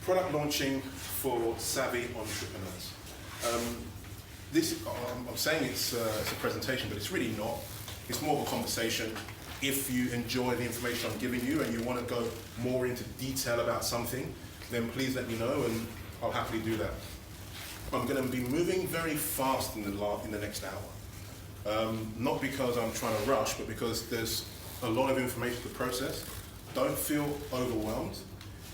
Product launching for savvy entrepreneurs. I'm saying it's a presentation, but it's really not. It's more of a conversation. If you enjoy the information I'm giving you and you want to go more into detail about something, then please let me know and I'll happily do that. I'm going to be moving very fast in the next hour. Not because I'm trying to rush, but because there's a lot of information to process. Don't feel overwhelmed.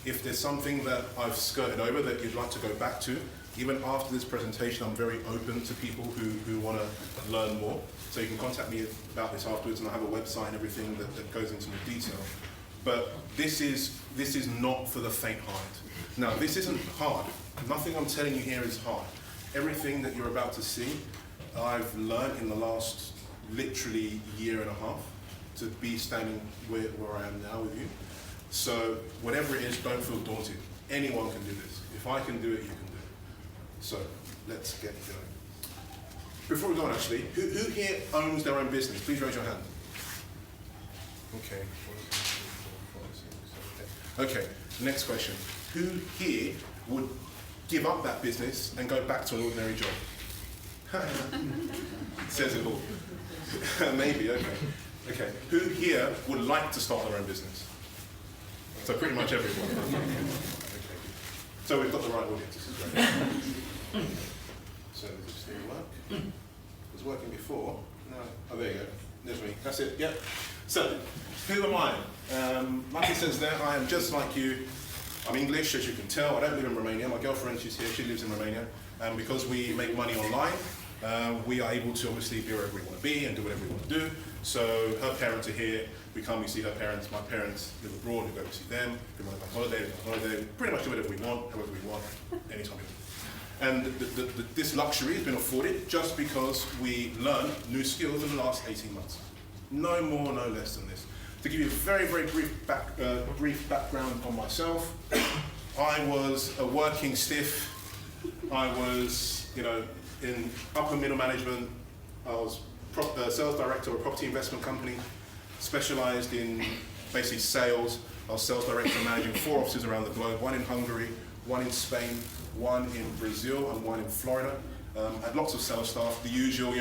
If there's something that I've skirted over that you'd like to go back to, even after this presentation, I'm very open to people who want to learn more. So you can contact me about this afterwards, and I have a website and everything that goes into more detail. But this is not for the faint-hearted. Now, this isn't hard. Nothing I'm telling you here is hard. Everything that you're about to see, I've learned in the last literally year and a half to be standing where I am now with you. So whatever it is, don't feel daunted. Anyone can do this. If I can do it, you can do it. So let's get going. Before we go on, actually, who here owns their own business? Please raise your hand. Okay. Okay, next question. Who here would give up that business and go back to an ordinary job? Says it all. Maybe, okay. Okay, who here would like to start their own business? So pretty much everyone. Okay. So we've got the right audience, this is great. So does this thing work? It was working before. No. Oh, there you go. There's me. That's it, yep. So, who am I? Like it says there, I am just like you. I'm English, as you can tell. I don't live in Romania. My girlfriend, she's here, she lives in Romania. And because we make money online, we are able to obviously be wherever we want to be and do whatever we want to do. So her parents are here, we come, we see her parents, my parents live abroad, we go to see them, we want to go on holiday, pretty much do whatever we want, however we want, anytime we want. And this luxury has been afforded just because we learned new skills in the last 18 months. No more, no less than this. To give you a very, very brief background on myself, I was a working stiff. I was, in upper middle management. I was sales director of a property investment company, specialized in basically sales. I was sales director managing 4 offices around the globe, 1 in Hungary, 1 in Spain, 1 in Brazil, and 1 in Florida. Had lots of sales staff, the usual,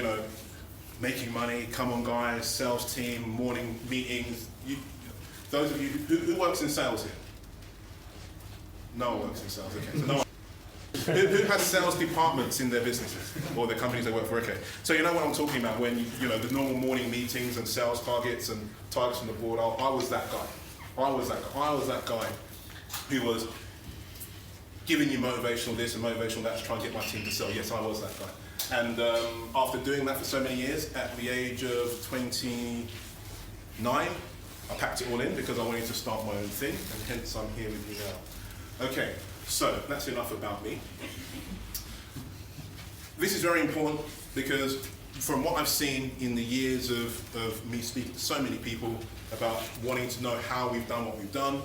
making money, come on guys, sales team, morning meetings. Those of you, who works in sales here? No one works in sales, okay. So no one. Who has sales departments in their businesses or the companies they work for? Okay, so you know what I'm talking about when the normal morning meetings and sales targets and targets from the board. I was that guy. I was that guy who was giving you motivational this and motivational that to try and get my team to sell. Yes, I was that guy. And after doing that for so many years, at the age of 29, I packed it all in because I wanted to start my own thing, and hence I'm here with you now. Okay. So, that's enough about me. This is very important because from what I've seen in the years of me speaking to so many people about wanting to know how we've done what we've done,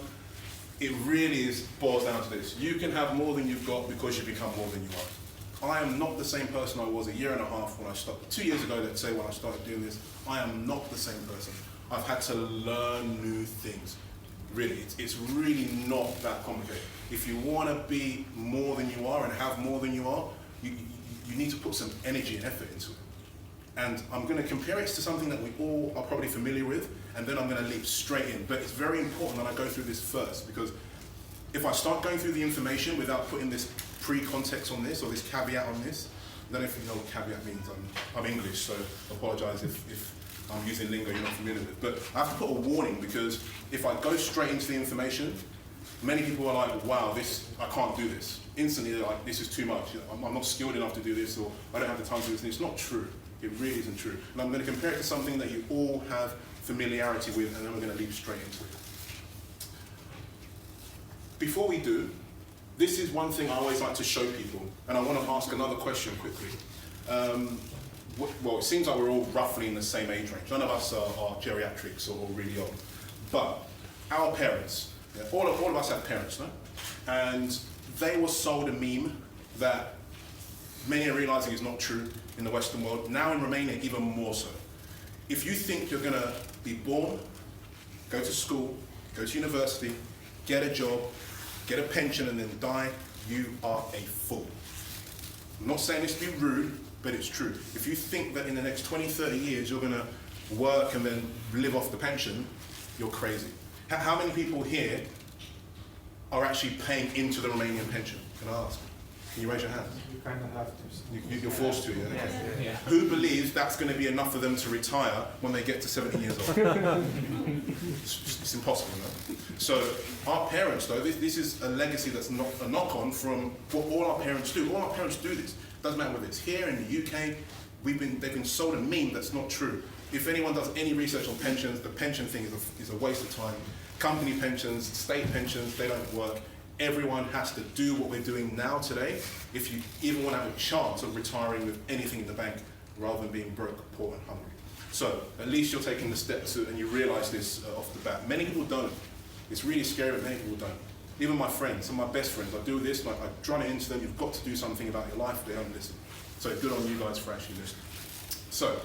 it really boils down to this. You can have more than you've got because you become more than you are. I am not the same person I was a year and a half when I started, 2 years ago, let's say, when I started doing this. I am not the same person. I've had to learn new things. Really, it's really not that complicated. If you want to be more than you are and have more than you are, you need to put some energy and effort into it. And I'm going to compare it to something that we all are probably familiar with, and then I'm going to leap straight in. But it's very important that I go through this first, because if I start going through the information without putting this pre-context on this, or this caveat on this, I don't know if you know what caveat means. I'm English, so I apologize if I'm using lingo you're not familiar with. But I have to put a warning, because if I go straight into the information, many people are like, wow, I can't do this. Instantly they're like, this is too much. I'm not skilled enough to do this, or I don't have the time to do this. And it's not true. It really isn't true. And I'm going to compare it to something that you all have familiarity with, and then we're going to leap straight into it. Before we do, this is one thing I always like to show people, and I want to ask another question quickly. Well, it seems like we're all roughly in the same age range. None of us are geriatrics or really old. But our parents, all of us have parents, no? And they were sold a meme that many are realizing is not true in the Western world. Now in Romania, even more so. If you think you're going to be born, go to school, go to university, get a job, get a pension and then die, you are a fool. I'm not saying this to be rude, but it's true. If you think that in the next 20, 30 years you're going to work and then live off the pension, you're crazy. How many people here are actually paying into the Romanian pension? Can I ask? Can you raise your hand? You kind of have to. You're forced to, yeah? Okay. Yeah. Who believes that's going to be enough for them to retire when they get to 70 years old? It's impossible, no? So our parents, though, this is a legacy that's not a knock-on from what all our parents do. All our parents do this. Doesn't matter whether it's here in the UK, they've been sold a meme that's not true. If anyone does any research on pensions, the pension thing is a waste of time. Company pensions, state pensions, they don't work. Everyone has to do what we're doing now today if you even want to have a chance of retiring with anything in the bank rather than being broke, poor and hungry. So at least you're taking the steps and you realise this off the bat. Many people don't. It's really scary, but many people don't. Even my friends, some of my best friends, I do this, like I drum it into them, you've got to do something about your life, they don't listen. So good on you guys for actually listening. So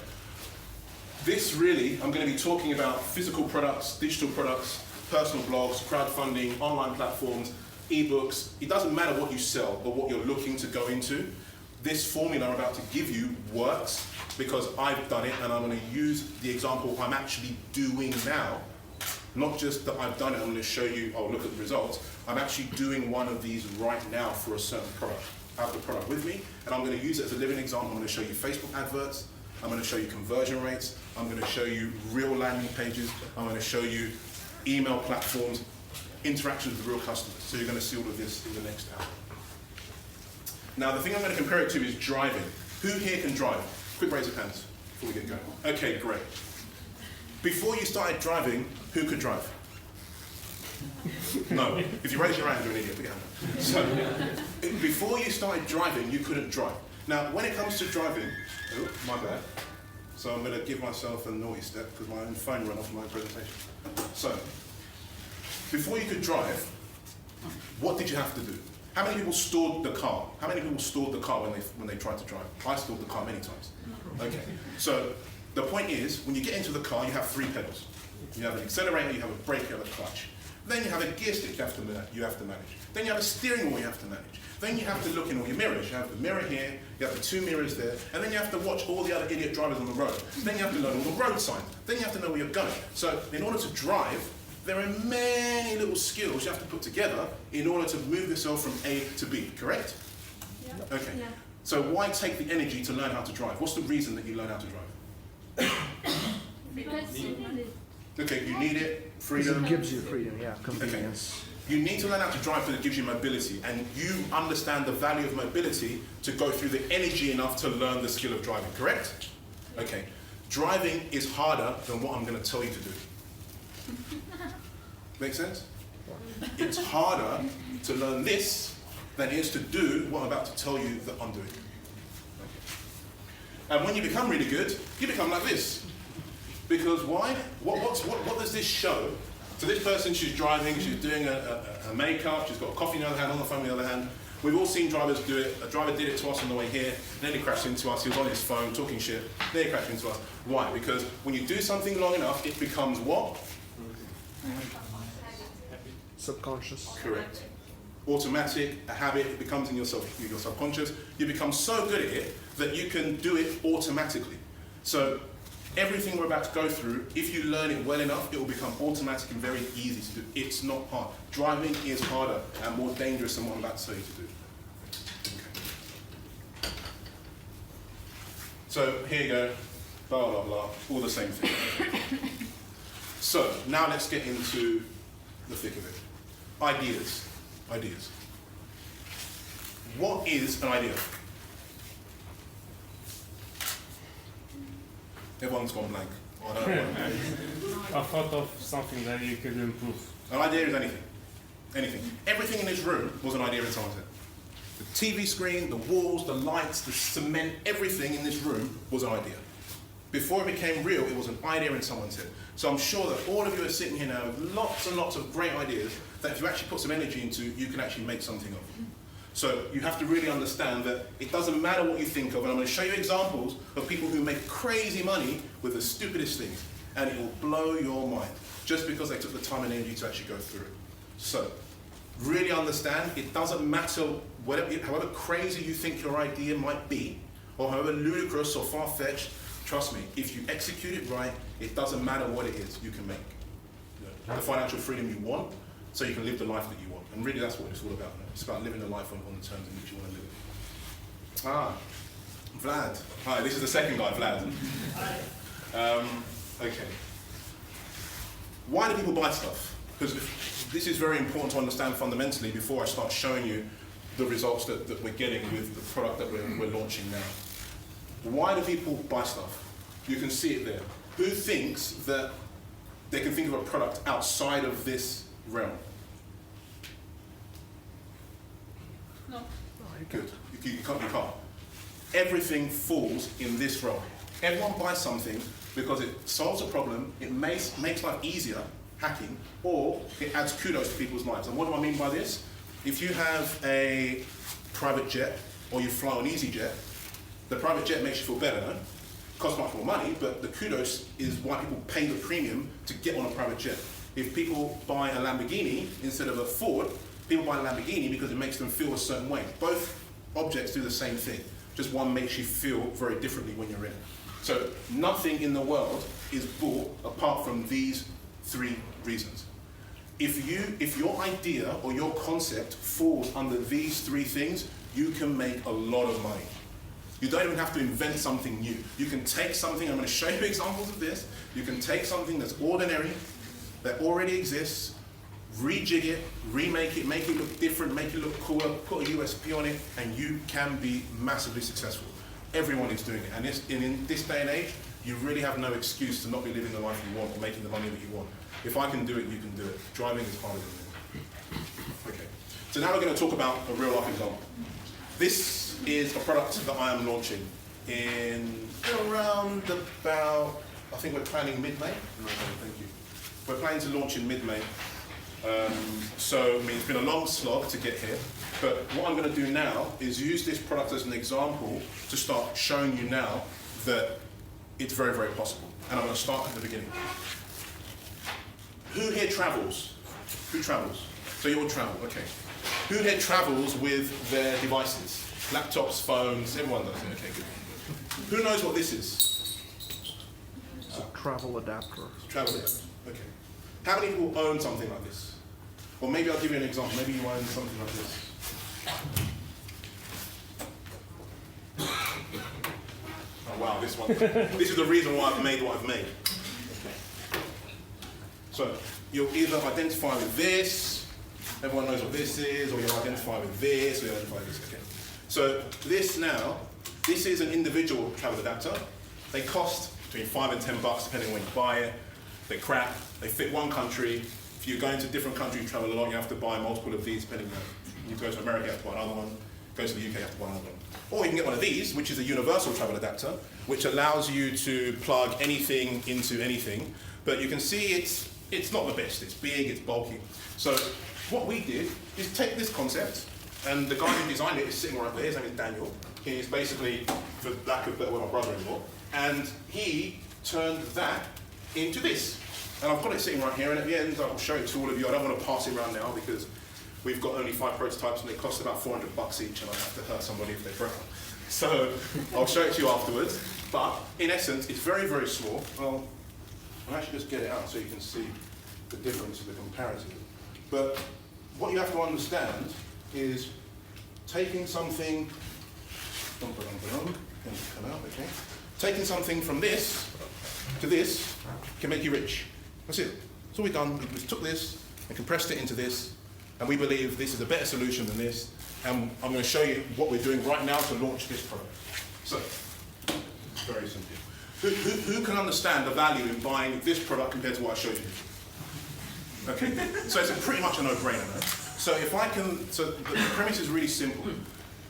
this really, I'm going to be talking about physical products, digital products, personal blogs, crowdfunding, online platforms, ebooks. It doesn't matter what you sell or what you're looking to go into. This formula I'm about to give you works because I've done it, and I'm going to use the example I'm actually doing now. Not just that I've done it, I'm going to show you, oh, look at the results. I'm actually doing one of these right now for a certain product. I have the product with me, and I'm going to use it as a living example. I'm going to show you Facebook adverts. I'm going to show you conversion rates. I'm going to show you real landing pages. I'm going to show you email platforms, interactions with real customers. So you're going to see all of this in the next hour. Now, the thing I'm going to compare it to is driving. Who here can drive? Quick raise of hands before we get going. Okay, great. Before you started driving, who could drive? No. If you raise your hand, you're an idiot. Put your hand up. So, before you started driving, you couldn't drive. Now, when it comes to driving, oh, my bad. So I'm going to give myself a naughty step because my own phone ran off my presentation. So, before you could drive, what did you have to do? How many people stored the car? How many people stored the car when they tried to drive? I stored the car many times. Okay. So the point is, when you get into the car, you have three pedals. You have an accelerator, you have a brake, you have a clutch. Then you have a gear stick you have to manage. Then you have a steering wheel you have to manage. Then you have to look in all your mirrors. You have the mirror here, you have the two mirrors there, and then you have to watch all the other idiot drivers on the road. Then you have to learn all the road signs. Then you have to know where you're going. So in order to drive, there are many little skills you have to put together in order to move yourself from A to B, correct? Yeah. Okay. Yeah. So why take the energy to learn how to drive? What's the reason that you learn how to drive? Because you need it. Okay, you need it, freedom. It gives you freedom, yeah, convenience. You need to learn how to drive because it gives you mobility, and you understand the value of mobility to go through the energy enough to learn the skill of driving, correct? Okay. Driving is harder than what I'm going to tell you to do. Make sense? It's harder to learn this than it is to do what I'm about to tell you that I'm doing. Okay. And when you become really good, you become like this. Because why? What does this show? So this person, she's driving, she's doing a makeup, she's got a coffee in the other hand, on the phone in the other hand. We've all seen drivers do it. A driver did it to us on the way here, nearly crashed into us. He was on his phone talking shit, nearly crashed into us. Why? Because when you do something long enough, it becomes what? Subconscious. Correct. Automatic, a habit, it becomes in your subconscious. You become so good at it that you can do it automatically. So everything we're about to go through, if you learn it well enough, it will become automatic and very easy to do. It's not hard. Driving is harder and more dangerous than what I'm about to tell you to do. Okay. So here you go, blah, blah, blah, all the same thing. So now let's get into the thick of it. Ideas. Ideas. What is an idea? Everyone's gone blank. I don't know. A thought of something that you could improve. An idea is anything. Anything. Everything in this room was an idea in someone's head. The TV screen, the walls, the lights, the cement, everything in this room was an idea. Before it became real, it was an idea in someone's head. So I'm sure that all of you are sitting here now with lots and lots of great ideas that if you actually put some energy into, you can actually make something of. So you have to really understand that it doesn't matter what you think of, and I'm going to show you examples of people who make crazy money with the stupidest things, and it will blow your mind, just because they took the time and energy to actually go through it. So, really understand it doesn't matter however crazy you think your idea might be, or however ludicrous or far-fetched, trust me, if you execute it right, it doesn't matter what it is, you can make the financial freedom you want, so you can live the life that you want. And really that's what it's all about. It's about living the life on the terms in which you want to live it. Ah, Vlad. Hi, this is the second guy, Vlad. Okay. Why do people buy stuff? Because this is very important to understand fundamentally before I start showing you the results that we're getting with the product that we're launching now. Why do people buy stuff? You can see it there. Who thinks that they can think of a product outside of this realm? No. Good. You can't. Everything falls in this realm. Everyone buys something because it solves a problem, it makes life easier, hacking, or it adds kudos to people's lives. And what do I mean by this? If you have a private jet, or you fly on EasyJet, the private jet makes you feel better, no? Costs much more money, but the kudos is why people pay the premium to get on a private jet. If people buy a Lamborghini instead of a Ford, people buy a Lamborghini because it makes them feel a certain way. Both objects do the same thing, just one makes you feel very differently when you're in it. So nothing in the world is bought apart from these three reasons. If your idea or your concept falls under these three things, you can make a lot of money. You don't even have to invent something new. You can take something, I'm going to show you examples of this, you can take something that's ordinary, that already exists, rejig it, remake it, make it look different, make it look cooler, put a USP on it, and you can be massively successful. Everyone is doing it, and in this day and age, you really have no excuse to not be living the life you want or making the money that you want. If I can do it, you can do it. Driving is harder than it. Okay, so now we're going to talk about a real life example. This is a product that I am launching in around about, I think we're planning mid-May. Thank you. We're planning to launch in mid-May. So, I mean, it's been a long slog to get here, but what I'm going to do now is use this product as an example to start showing you now that it's very, very possible. And I'm going to start at the beginning. Who here travels? Who travels? So you all travel, okay. Who here travels with their devices? Laptops, phones, everyone does it, okay, good. Who knows what this is? It's a travel adapter. Travel adapter, okay. How many people own something like this? Or maybe I'll give you an example. Maybe you own something like this. Oh wow, this one. This is the reason why I've made what I've made. Okay. So you'll either identify with this, everyone knows what this is, or you'll identify with this, or you'll identify with this. Okay. So this now, this is an individual travel adapter. They cost between $5 and $10 depending on when you buy it. They're crap, they fit one country. If you're going to different countries, you travel a lot, you have to buy multiple of these, depending on, you go to America, you have to buy another one, go to the UK, you have to buy another one. Or you can get one of these, which is a universal travel adapter, which allows you to plug anything into anything, but you can see it's not the best, it's big, it's bulky. So what we did is take this concept, and the guy who designed it is sitting right there, his name is Daniel. He's basically, for lack of a better word, my brother-in-law, and he turned that into this. And I've got it sitting right here, and at the end I'll show it to all of you. I don't want to pass it around now because we've got only 5 prototypes and they cost about $400 each, and I have to hurt somebody if they break them. So I'll show it to you afterwards. But in essence, it's very, very small. Well, I'll actually just get it out so you can see the difference, the comparison. But what you have to understand is taking something, taking something from this to this can make you rich. That's it. That's all we've done. We took this and compressed it into this, and we believe this is a better solution than this. And I'm going to show you what we're doing right now to launch this product. So, very simple. Who can understand the value in buying this product compared to what I showed you? Okay, so it's pretty much a no-brainer. No? So if I can, so the premise is really simple.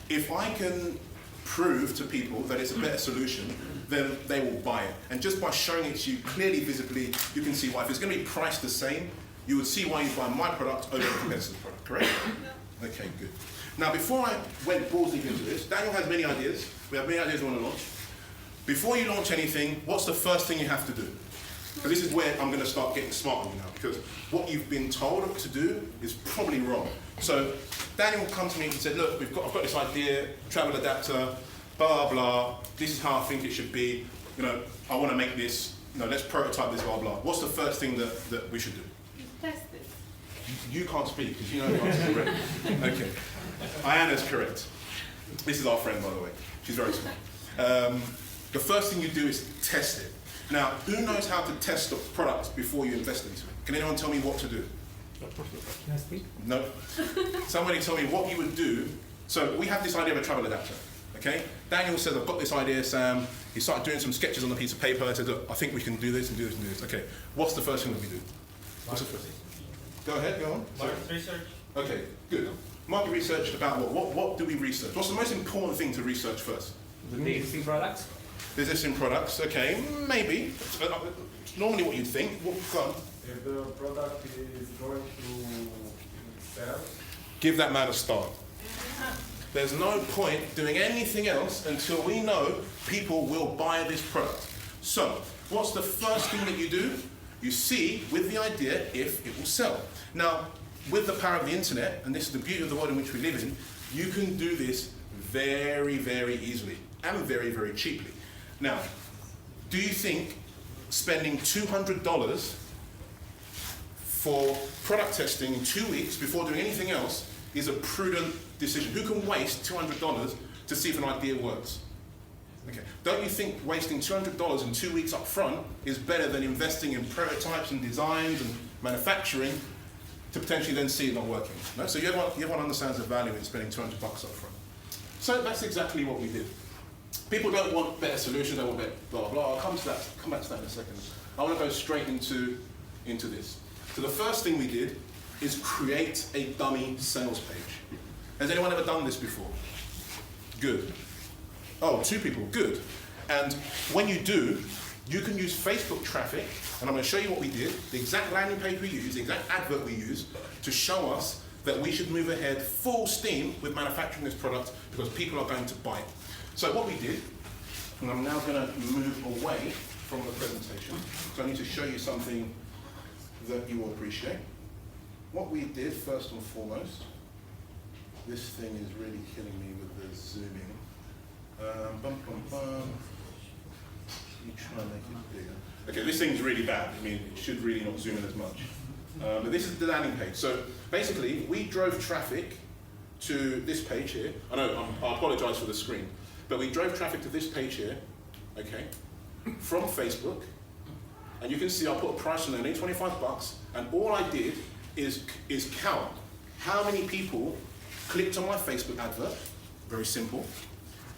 If I can prove to people that it's a better solution, then they will buy it. And just by showing it to you clearly, visibly, you can see why. If it's going to be priced the same, you would see why you buy my product over the competitor's product, correct? Yeah. Okay, good. Now, before I went balls deep into this, Daniel has many ideas. We have many ideas we want to launch. Before you launch anything, what's the first thing you have to do? And this is where I'm going to start getting smart on you now, because what you've been told to do is probably wrong. So Daniel comes to me and said, look, I've got this idea, travel adapter, blah, blah, this is how I think it should be, I want to make this, let's prototype this, blah, blah. What's the first thing that we should do? Test it. You can't speak, because you know the answer's correct. Okay. Ayana's correct. This is our friend, by the way. She's very smart. The first thing you do is test it. Now, who knows how to test the product before you invest into it? Can anyone tell me what to do? Can I speak? No. Somebody tell me what you would do. So we have this idea of a travel adapter. Okay? Daniel says, I've got this idea, Sam. He started doing some sketches on a piece of paper. I said, look, I think we can do this and do this and do this. Okay. What's the first thing that we do? What's the first thing? Go ahead, go on. Market research. Okay, good. Market research about what? What do we research? What's the most important thing to research first? The existing products. The existing products, okay, maybe. It's normally what you'd think. Go on. If the product is going to sell, Give that man a start. There's no point doing anything else until we know people will buy this product. So, what's the first thing that you do? You see, with the idea, if it will sell. Now, with the power of the internet, and this is the beauty of the world in which we live in, you can do this very, very easily and very, very cheaply. Now, do you think spending $200 for product testing in 2 weeks before doing anything else is a prudent decision? Who can waste $200 to see if an idea works? Okay. Don't you think wasting $200 in 2 weeks up front is better than investing in prototypes and designs and manufacturing to potentially then see it not working? No? So everyone understands the value in spending $200 up front. So that's exactly what we did. People don't want better solutions, they want better blah, blah. I'll come back to that in a second. I want to go straight into this. So the first thing we did is create a dummy sales page. Has anyone ever done this before? Good. Oh, 2 people, good. And when you do, you can use Facebook traffic, and I'm going to show you what we did, the exact landing page we used, the exact advert we used, to show us that we should move ahead full steam with manufacturing this product because people are going to buy it. So what we did, and I'm now going to move away from the presentation, so I need to show you something that you will appreciate. What we did, first and foremost, this thing is really killing me with the zooming. Let me try and make it bigger. Okay, this thing's really bad. I mean, it should really not zoom in as much. But this is the landing page. So basically, we drove traffic to this page here. I know, I apologize for the screen. But we drove traffic to this page here, okay, from Facebook. And you can see I put a price on there, only $25, and all I did is count how many people clicked on my Facebook advert, very simple.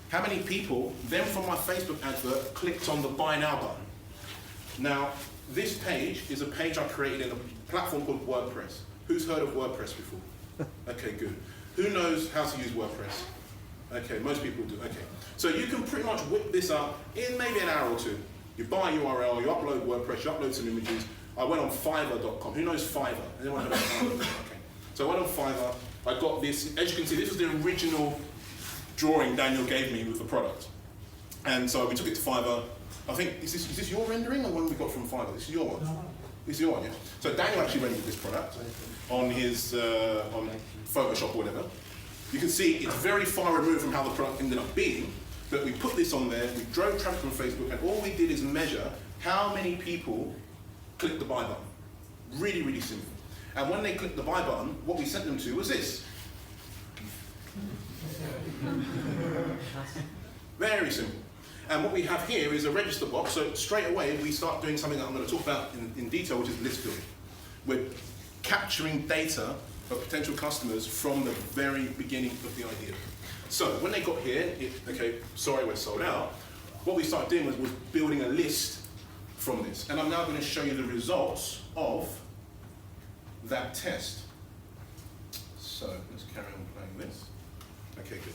How many people then from my Facebook advert clicked on the buy now button. Now, this page is a page I created in a platform called WordPress. Who's heard of WordPress before? Okay, good. Who knows how to use WordPress? Okay, most people do, okay. So you can pretty much whip this up in maybe an hour or two. You buy a URL, you upload WordPress, you upload some images. I went on Fiverr.com. Who knows Fiverr? Anyone heard of Fiverr? Okay. So I went on Fiverr, I got this, as you can see, this was the original drawing Daniel gave me with the product. And so we took it to Fiverr. I think, is this your rendering or one we got from Fiverr? This is your one? This is your one, yeah? So Daniel actually rendered this product on his, on Photoshop or whatever. You can see it's very far removed from how the product ended up being, but we put this on there, we drove traffic from Facebook, and all we did is measure how many people clicked the buy button. Really, really simple. And when they clicked the buy button, what we sent them to was this. Very simple. And what we have here is a register box, so straight away we start doing something that I'm going to talk about in detail, which is list building. We're capturing data of potential customers from the very beginning of the idea. So when they got here, okay, sorry, we're sold out. What we started doing was building a list from this. And I'm now going to show you the results of that test. So let's carry on playing this. Okay, good.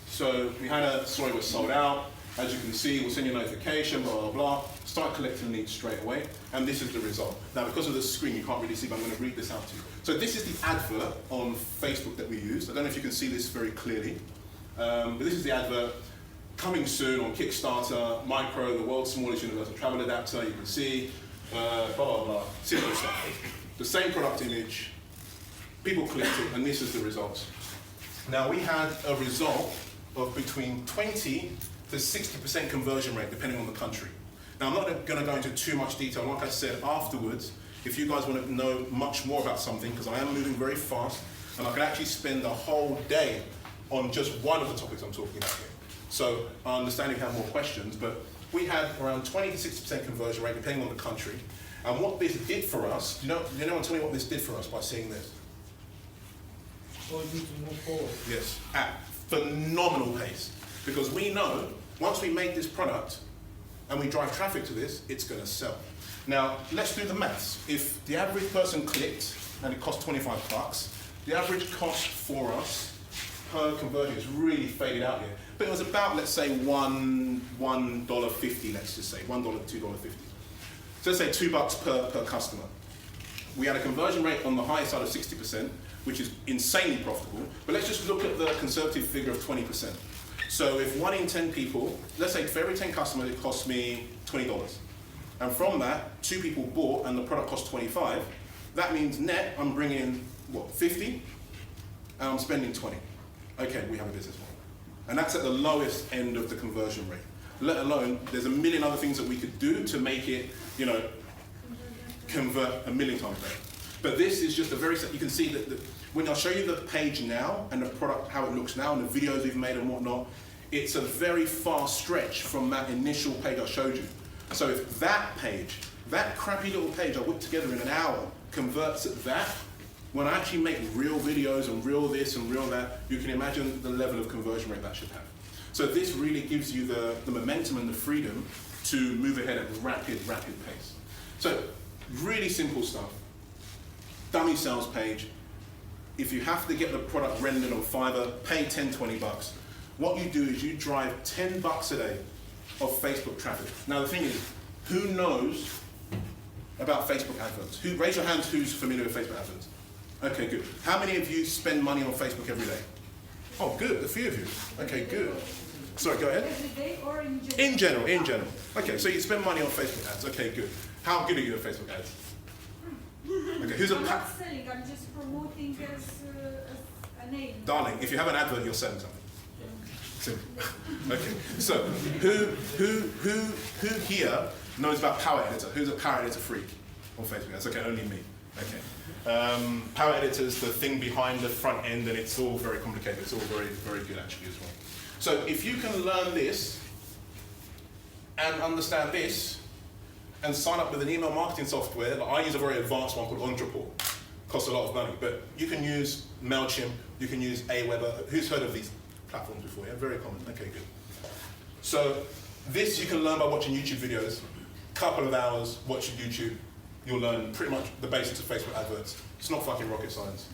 So we had a, sorry, we're sold out. As you can see, we'll send you a notification, blah, blah, blah. Start collecting leads straight away. And this is the result. Now, because of the screen, you can't really see, but I'm going to read this out to you. So this is the advert on Facebook that we used. I don't know if you can see this very clearly. But this is the advert. coming soon on Kickstarter, Micro, the world's smallest universal travel adapter, you can see, blah, blah, blah, simple stuff. The same product image, people clicked it, and this is the results. Now, we had a result of between 20 to 60% conversion rate, depending on the country. Now, I'm not going to go into too much detail. Like I said, afterwards, if you guys want to know much more about something, because I am moving very fast, and I could actually spend a whole day on just one of the topics I'm talking about here. So I understand you have more questions, but we had around 20 to 60% conversion rate, depending on the country. And what this did for us, do you know, tell me what this did for us by seeing this? So you need to move forward. Yes, at phenomenal pace. Because we know, once we make this product, and we drive traffic to this, it's going to sell. Now, let's do the maths. If the average person clicked, and it cost 25 bucks, the average cost for us per conversion is really faded out here. But it was about, let's say, $1.50, let's just say, $1, $2.50. So let's say $2 per customer. We had a conversion rate on the higher side of 60%, which is insanely profitable. But let's just look at the conservative figure of 20%. So if 1 in 10 people, let's say for every 10 customers, it cost me $20. And from that, 2 people bought and the product cost 25. That means net, I'm bringing in, what, 50? And I'm spending 20. Okay, we have a business model. And that's at the lowest end of the conversion rate. Let alone, there's a million other things that we could do to make it, you know, convert a million times better. But this is just a very, you can see that when I show you the page now and the product, how it looks now, and the videos we've made and whatnot, it's a very far stretch from that initial page I showed you. So if that page, that crappy little page I put together in an hour, converts at that, when I actually make real videos and real this and real that, you can imagine the level of conversion rate that should have. So this really gives you the momentum and the freedom to move ahead at rapid pace. So really simple stuff. Dummy sales page. If you have to get the product rendered on Fiverr, pay 10, 20 bucks. What you do is you drive 10 bucks a day of Facebook traffic. Now the thing is, who knows about Facebook adverts? Raise your hands who's familiar with Facebook adverts. Okay, good. How many of you spend money on Facebook every day? Oh, good, a few of you. Okay, good. Sorry, go ahead. Every day or in general? In general. Okay, so you spend money on Facebook ads. Okay, good. How good are you at Facebook ads? Okay, who's I'm not selling, I'm just promoting as a name. Darling, if you have an advert, you're selling something. Simple. Okay, so who here knows about Power Editor? Who's a Power Editor freak on Facebook? That's okay, only me. Okay. Power Editor is the thing behind the front end, and it's all very complicated. It's all very, very good actually as well. So if you can learn this and understand this and sign up with an email marketing software, like I use a very advanced one called Entreport. Costs a lot of money, but you can use MailChimp, you can use Aweber. Who's heard of these platforms before? Yeah, very common. Okay, good. So this you can learn by watching YouTube videos. Couple of hours watching YouTube. You'll learn pretty much the basics of Facebook adverts. It's not fucking rocket science.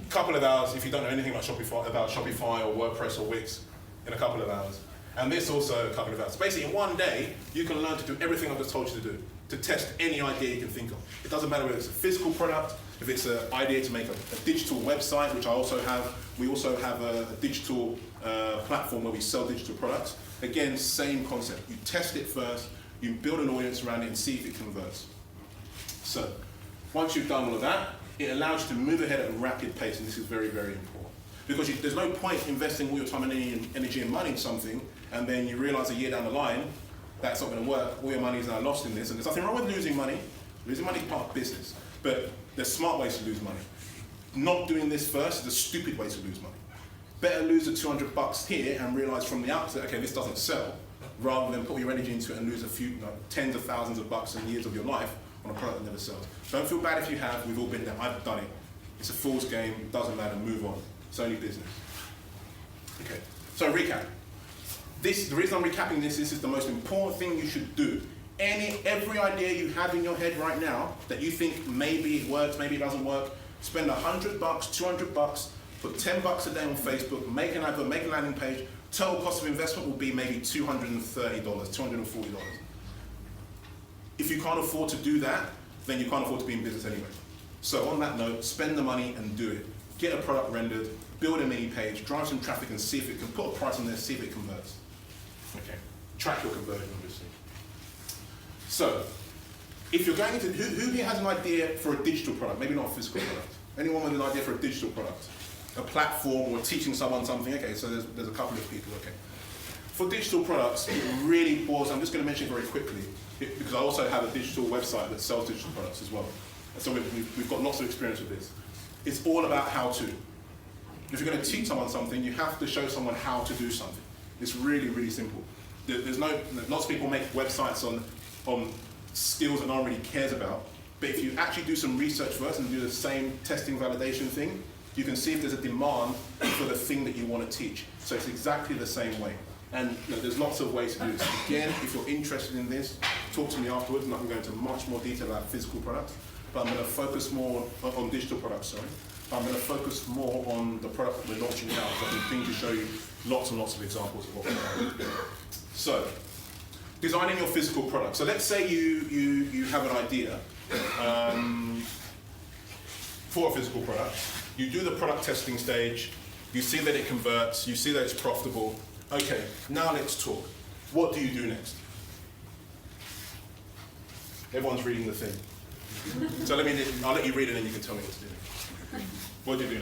Couple of hours if you don't know anything about Shopify or WordPress or Wix, in a couple of hours. And this also a couple of hours. Basically, in one day, you can learn to do everything I've just told you to do, to test any idea you can think of. It doesn't matter whether it's a physical product, if it's an idea to make a digital website, which I also have. We also have a digital platform where we sell digital products. Again, same concept. You test it first, you build an audience around it and see if it converts. So, once you've done all of that, it allows you to move ahead at a rapid pace, and this is very, very important. Because there's no point investing all your time and energy and money in something, and then you realize a year down the line, that's not going to work, all your money is now lost in this, and there's nothing wrong with losing money. Losing money is part of business, but there's smart ways to lose money. Not doing this first is a stupid way to lose money. Better lose the 200 bucks here and realize from the outset, okay, this doesn't sell, rather than put your energy into it and lose a few, tens of thousands of bucks and years of your life on a product that never sells. Don't feel bad if you have, we've all been there, I've done it. It's a fool's game, doesn't matter, move on. It's only business. Okay, so recap. The reason I'm recapping this is the most important thing you should do. Every idea you have in your head right now that you think maybe it works, maybe it doesn't work, spend 100 bucks, 200 bucks, put 10 bucks a day on Facebook, make an advert, make a landing page. Total cost of investment will be maybe $230, $240. If you can't afford to do that, then you can't afford to be in business anyway. So on that note, spend the money and do it. Get a product rendered, build a mini page, drive some traffic and see if it can put a price on there, see if it converts. Okay, track your conversion, obviously. So, if you're going to, who here has an idea for a digital product? Maybe not a physical product. Anyone with an idea for a digital product? A platform or teaching someone something? Okay, so there's a couple of people, okay. For digital products, it really boils, I'm just going to mention it very quickly, because I also have a digital website that sells digital products as well. So we've got lots of experience with this. It's all about how to. If you're going to teach someone something, you have to show someone how to do something. It's really, really simple. Lots of people make websites on skills that no one really cares about, but if you actually do some research first and do the same testing validation thing, you can see if there's a demand for the thing that you want to teach. So it's exactly the same way. And there's lots of ways to do this. Again, if you're interested in this, talk to me afterwards, and I can go into much more detail about physical products, but I'm going to focus more on digital products, sorry. I'm going to focus more on the product that we're launching now, so I can think to show you lots and lots of examples of what we're doing. So, designing your physical product. So let's say you have an idea for a physical product. You do the product testing stage, you see that it converts, you see that it's profitable. Okay, now let's talk. What do you do next? Everyone's reading the thing. So I'll let you read it and you can tell me what to do. What do you do?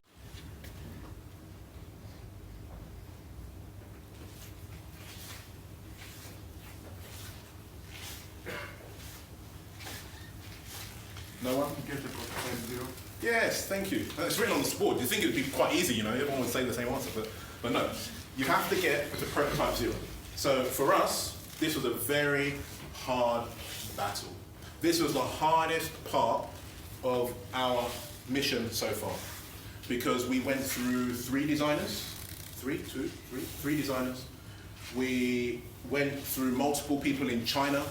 No one? Get the prototype zero. Yes, thank you. It's written on the board. You think it would be quite easy, everyone would say the same answer, but no. You have to get to prototype zero. So for us, this was a very hard battle. This was the hardest part of our mission so far, because we went through three designers. We went through multiple people in China,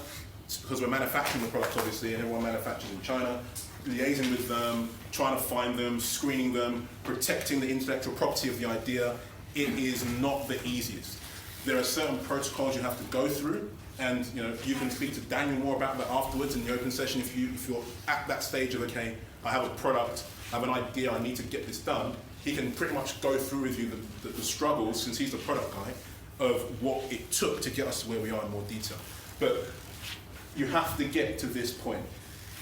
because we're manufacturing the product obviously, and everyone manufactures in China, liaising with them, trying to find them, screening them, protecting the intellectual property of the idea. It is not the easiest. There are certain protocols you have to go through, and you can speak to Daniel more about that afterwards in the open session if you're at that stage of, okay, I have a product, I have an idea, I need to get this done. He can pretty much go through with you the struggles, since he's the product guy, of what it took to get us to where we are in more detail. But you have to get to this point.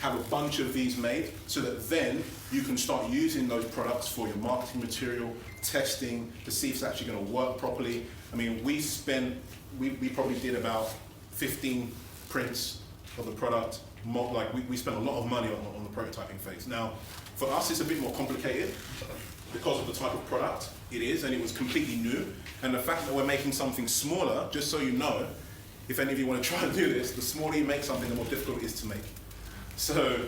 Have a bunch of these made so that then you can start using those products for your marketing material, testing, to see if it's actually going to work properly. I mean, we probably did about 15 prints of the product. We spent a lot of money on the prototyping phase. Now, for us, it's a bit more complicated because of the type of product it is, and it was completely new. And the fact that we're making something smaller, just so you know, if any of you want to try and do this, the smaller you make something, the more difficult it is to make. So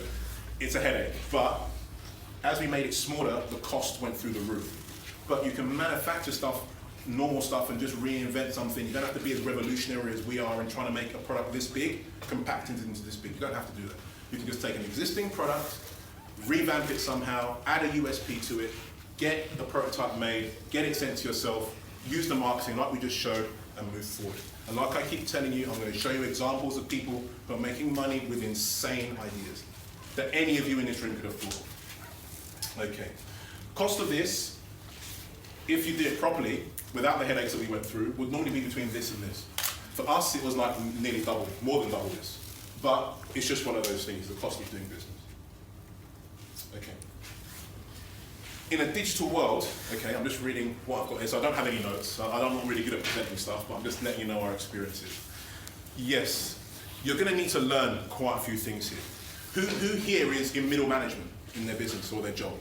it's a headache, but as we made it smaller, the cost went through the roof. But you can manufacture stuff, normal stuff, and just reinvent something. You don't have to be as revolutionary as we are in trying to make a product this big, compact it into this big. You don't have to do that. You can just take an existing product, revamp it somehow, add a USP to it, get the prototype made, get it sent to yourself, use the marketing like we just showed, and move forward. And like I keep telling you, I'm going to show you examples of people who are making money with insane ideas that any of you in this room could have thought of. Okay. Cost of this, if you did it properly, without the headaches that we went through, would normally be between this and this. For us, it was like nearly double, more than double this. But it's just one of those things, the cost of doing business. Okay. In a digital world, okay, I'm just reading what I've got here, so I don't have any notes. I'm not really good at presenting stuff, but I'm just letting you know our experiences. Yes, you're going to need to learn quite a few things here. Who here is in middle management in their business or their job?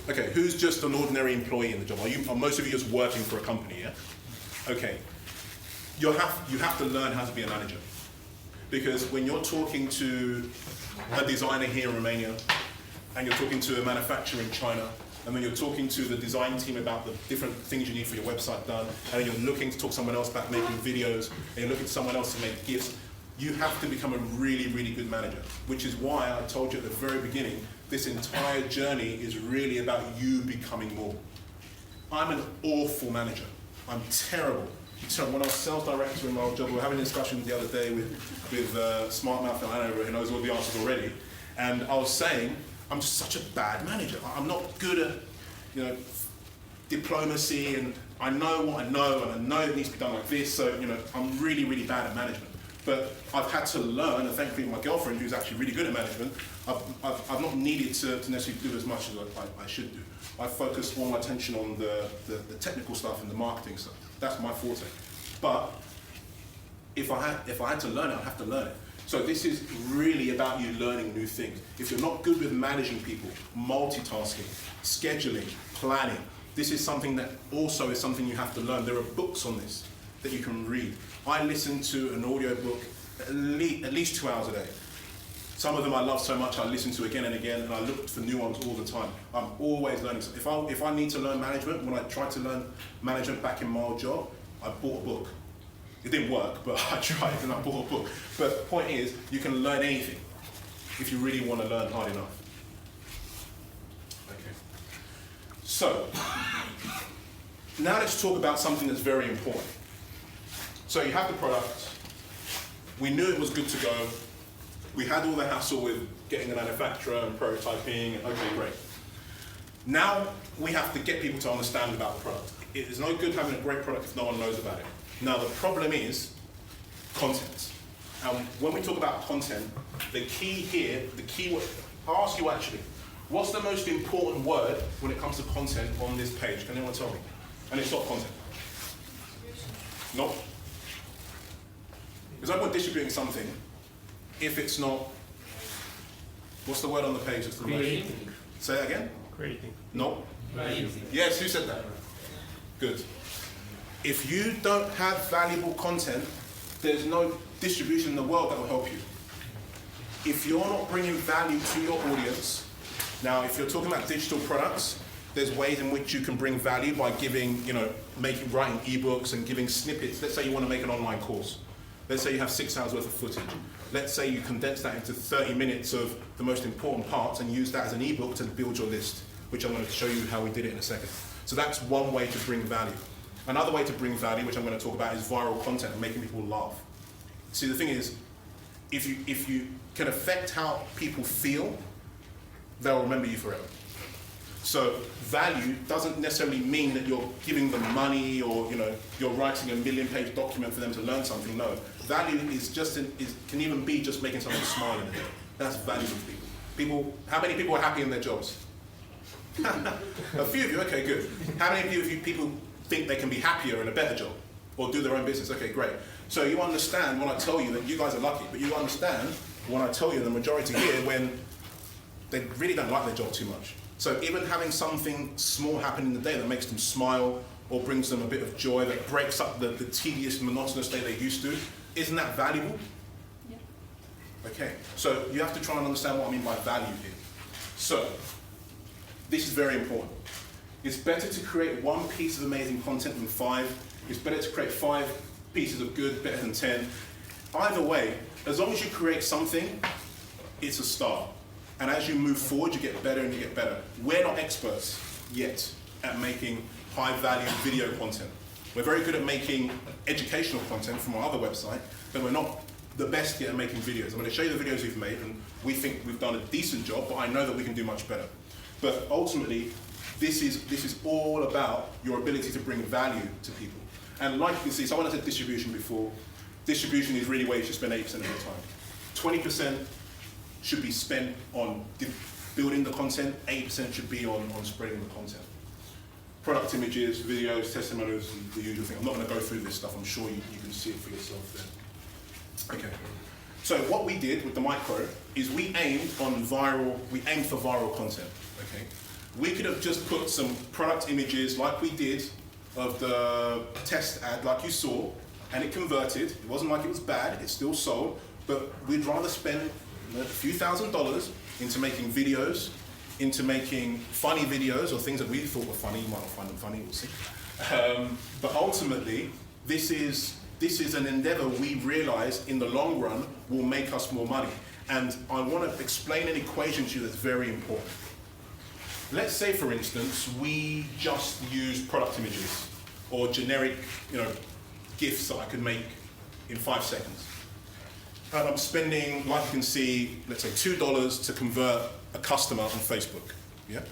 Okay, who's just an ordinary employee in the job? Are most of you just working for a company, yeah? Okay, you have to learn how to be a manager. Because when you're talking to a designer here in Romania, and you're talking to a manufacturer in China, and then you're talking to the design team about the different things you need for your website done, and then you're looking to talk to someone else about making videos, and you're looking to someone else to make GIFs, you have to become a really, really good manager, which is why I told you at the very beginning, this entire journey is really about you becoming more. I'm an awful manager. I'm terrible. When I was sales director in my old job, we were having a discussion the other day with Smart Mouth and Hanover, who knows all the answers already, and I was saying, I'm just such a bad manager. I'm not good at, diplomacy, and I know what I know, and I know it needs to be done like this, so I'm really, really bad at management. But I've had to learn, and thankfully my girlfriend, who's actually really good at management, I've not needed to necessarily do as much as I should do. I focus all my attention on the technical stuff and the marketing stuff. That's my forte. But if I had to learn it, I'd have to learn it. So this is really about you learning new things. If you're not good with managing people, multitasking, scheduling, planning, this is something that also is something you have to learn. There are books on this that you can read. I listen to an audio book at least 2 hours a day. Some of them I love so much I listen to again and again, and I look for new ones all the time. I'm always learning. If I need to learn management, when I tried to learn management back in my old job, I bought a book. It didn't work, but I tried and I bought a book. But the point is, you can learn anything if you really want to learn hard enough. Okay. So, now let's talk about something that's very important. So you have the product. We knew it was good to go. We had all the hassle with getting a manufacturer and prototyping. Okay, great. Now we have to get people to understand about the product. It is no good having a great product if no one knows about it. Now the problem is content. And when we talk about content, the key here, the key word, I'll ask you actually, what's the most important word when it comes to content on this page? Can anyone tell me? And it's not content. No? Because I want distributing something if it's not, what's the word on the page that's the most? Creating. Say that again? Creating. No? Creating. Yes, who said that? Good. If you don't have valuable content, there's no distribution in the world that will help you. If you're not bringing value to your audience, now if you're talking about digital products, there's ways in which you can bring value by giving, writing ebooks and giving snippets. Let's say you want to make an online course. Let's say you have 6 hours worth of footage. Let's say you condense that into 30 minutes of the most important parts and use that as an ebook to build your list, which I'm going to show you how we did it in a second. So that's one way to bring value. Another way to bring value, which I'm going to talk about, is viral content and making people laugh. See, the thing is, if you can affect how people feel, they'll remember you forever. So value doesn't necessarily mean that you're giving them money or you're writing a 1,000,000-page document for them to learn something. No, value is can even be just making someone smile in a day. That's value to people. How many people are happy in their jobs? A few of you. Okay, good. How many of you people think they can be happier in a better job or do their own business? Okay, great. So you understand when I tell you that you guys are lucky, but you understand when I tell you the majority here when they really don't like their job too much. So even having something small happen in the day that makes them smile or brings them a bit of joy, that breaks up the tedious, monotonous day they're used to, isn't that valuable? Yeah. Okay, so you have to try and understand what I mean by value here. So, this is very important. It's better to create one piece of amazing content than 5. It's better to create 5 pieces of good, better than 10. Either way, as long as you create something, it's a start. And as you move forward, you get better and you get better. We're not experts yet at making high-value video content. We're very good at making educational content from our other website, but we're not the best yet at making videos. I'm going to show you the videos we've made, and we think we've done a decent job, but I know that we can do much better. But ultimately, this is all about your ability to bring value to people. And like you can see, someone said distribution before. Distribution is really where you should spend 80% of your time. 20% should be spent on building the content, 80% should be on spreading the content. Product images, videos, testimonials, the usual thing. I'm not going to go through this stuff, I'm sure you can see it for yourself there. Okay. So what we did with the micro is we aimed for viral content. Okay. We could have just put some product images like we did of the test ad like you saw, and it converted. It wasn't like it was bad, it still sold, but we'd rather spend a few $1,000s into making videos, into making funny videos or things that we thought were funny. You might not find them funny, we'll see. But ultimately, this is an endeavor we realize in the long run will make us more money. And I want to explain an equation to you that's very important. Let's say, for instance, we just use product images or generic, GIFs that I could make in 5 seconds. And I'm spending, like you can see, let's say $2 to convert a customer on Facebook, yeah,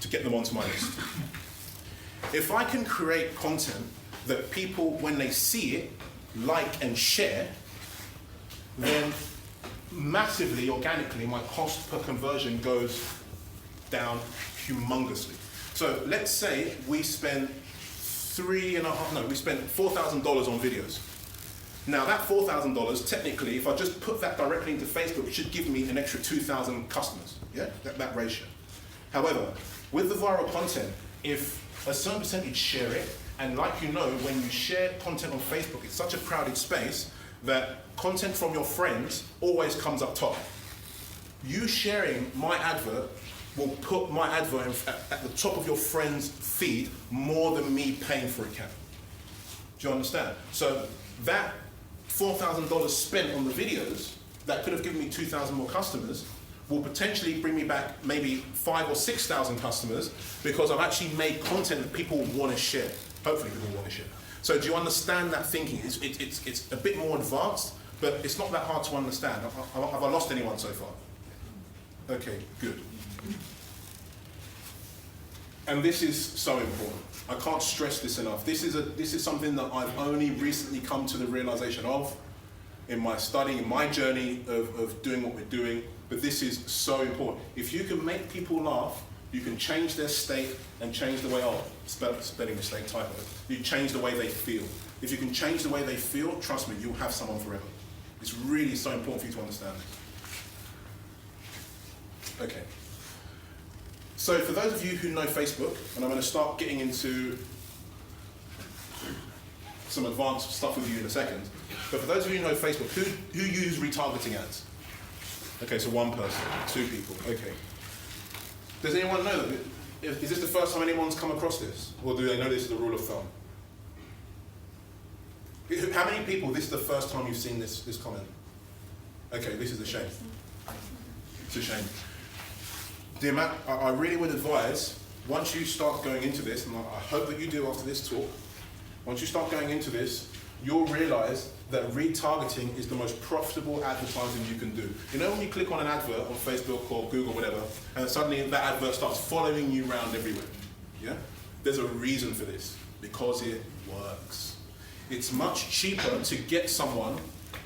to get them onto my list. If I can create content that people, when they see it, like and share, then massively, organically, my cost per conversion goes down humongously. So let's say we spend $4,000 on videos. Now that $4,000, technically, if I just put that directly into Facebook, it should give me an extra 2,000 customers, yeah, that ratio. However, with the viral content, if a certain percentage share it, and like you know, when you share content on Facebook, it's such a crowded space that content from your friends always comes up top. You sharing my advert will put my advert at the top of your friend's feed more than me paying for a cap. Do you understand? So that $4,000 spent on the videos that could have given me 2,000 more customers will potentially bring me back maybe 5,000 or 6,000 customers because I've actually made content that people want to share. Hopefully people want to share. So do you understand that thinking? It's a bit more advanced, but it's not that hard to understand. Have I lost anyone so far? Okay, good. And this is so important. I can't stress this enough. This is something that I've only recently come to the realization of in my study, in my journey of doing what we're doing, but this is so important. If you can make people laugh, you can change their state and change the way, spelling mistake, typo. You change the way they feel. If you can change the way they feel, trust me, you'll have someone forever. It's really so important for you to understand this. Okay. So for those of you who know Facebook, and I'm going to start getting into some advanced stuff with you in a second, but for those of you who know Facebook, who use retargeting ads? Okay, so one person, two people, okay. Does anyone know that? Is this the first time anyone's come across this? Or do they know this is the rule of thumb? How many people, this is the first time you've seen this comment? Okay, this is a shame. It's a shame. I really would advise, once you start going into this, and I hope that you do after this talk, once you start going into this, you'll realize that retargeting is the most profitable advertising you can do. You know when you click on an advert on Facebook or Google, whatever, and suddenly that advert starts following you around everywhere, yeah? There's a reason for this, because it works. It's much cheaper to get someone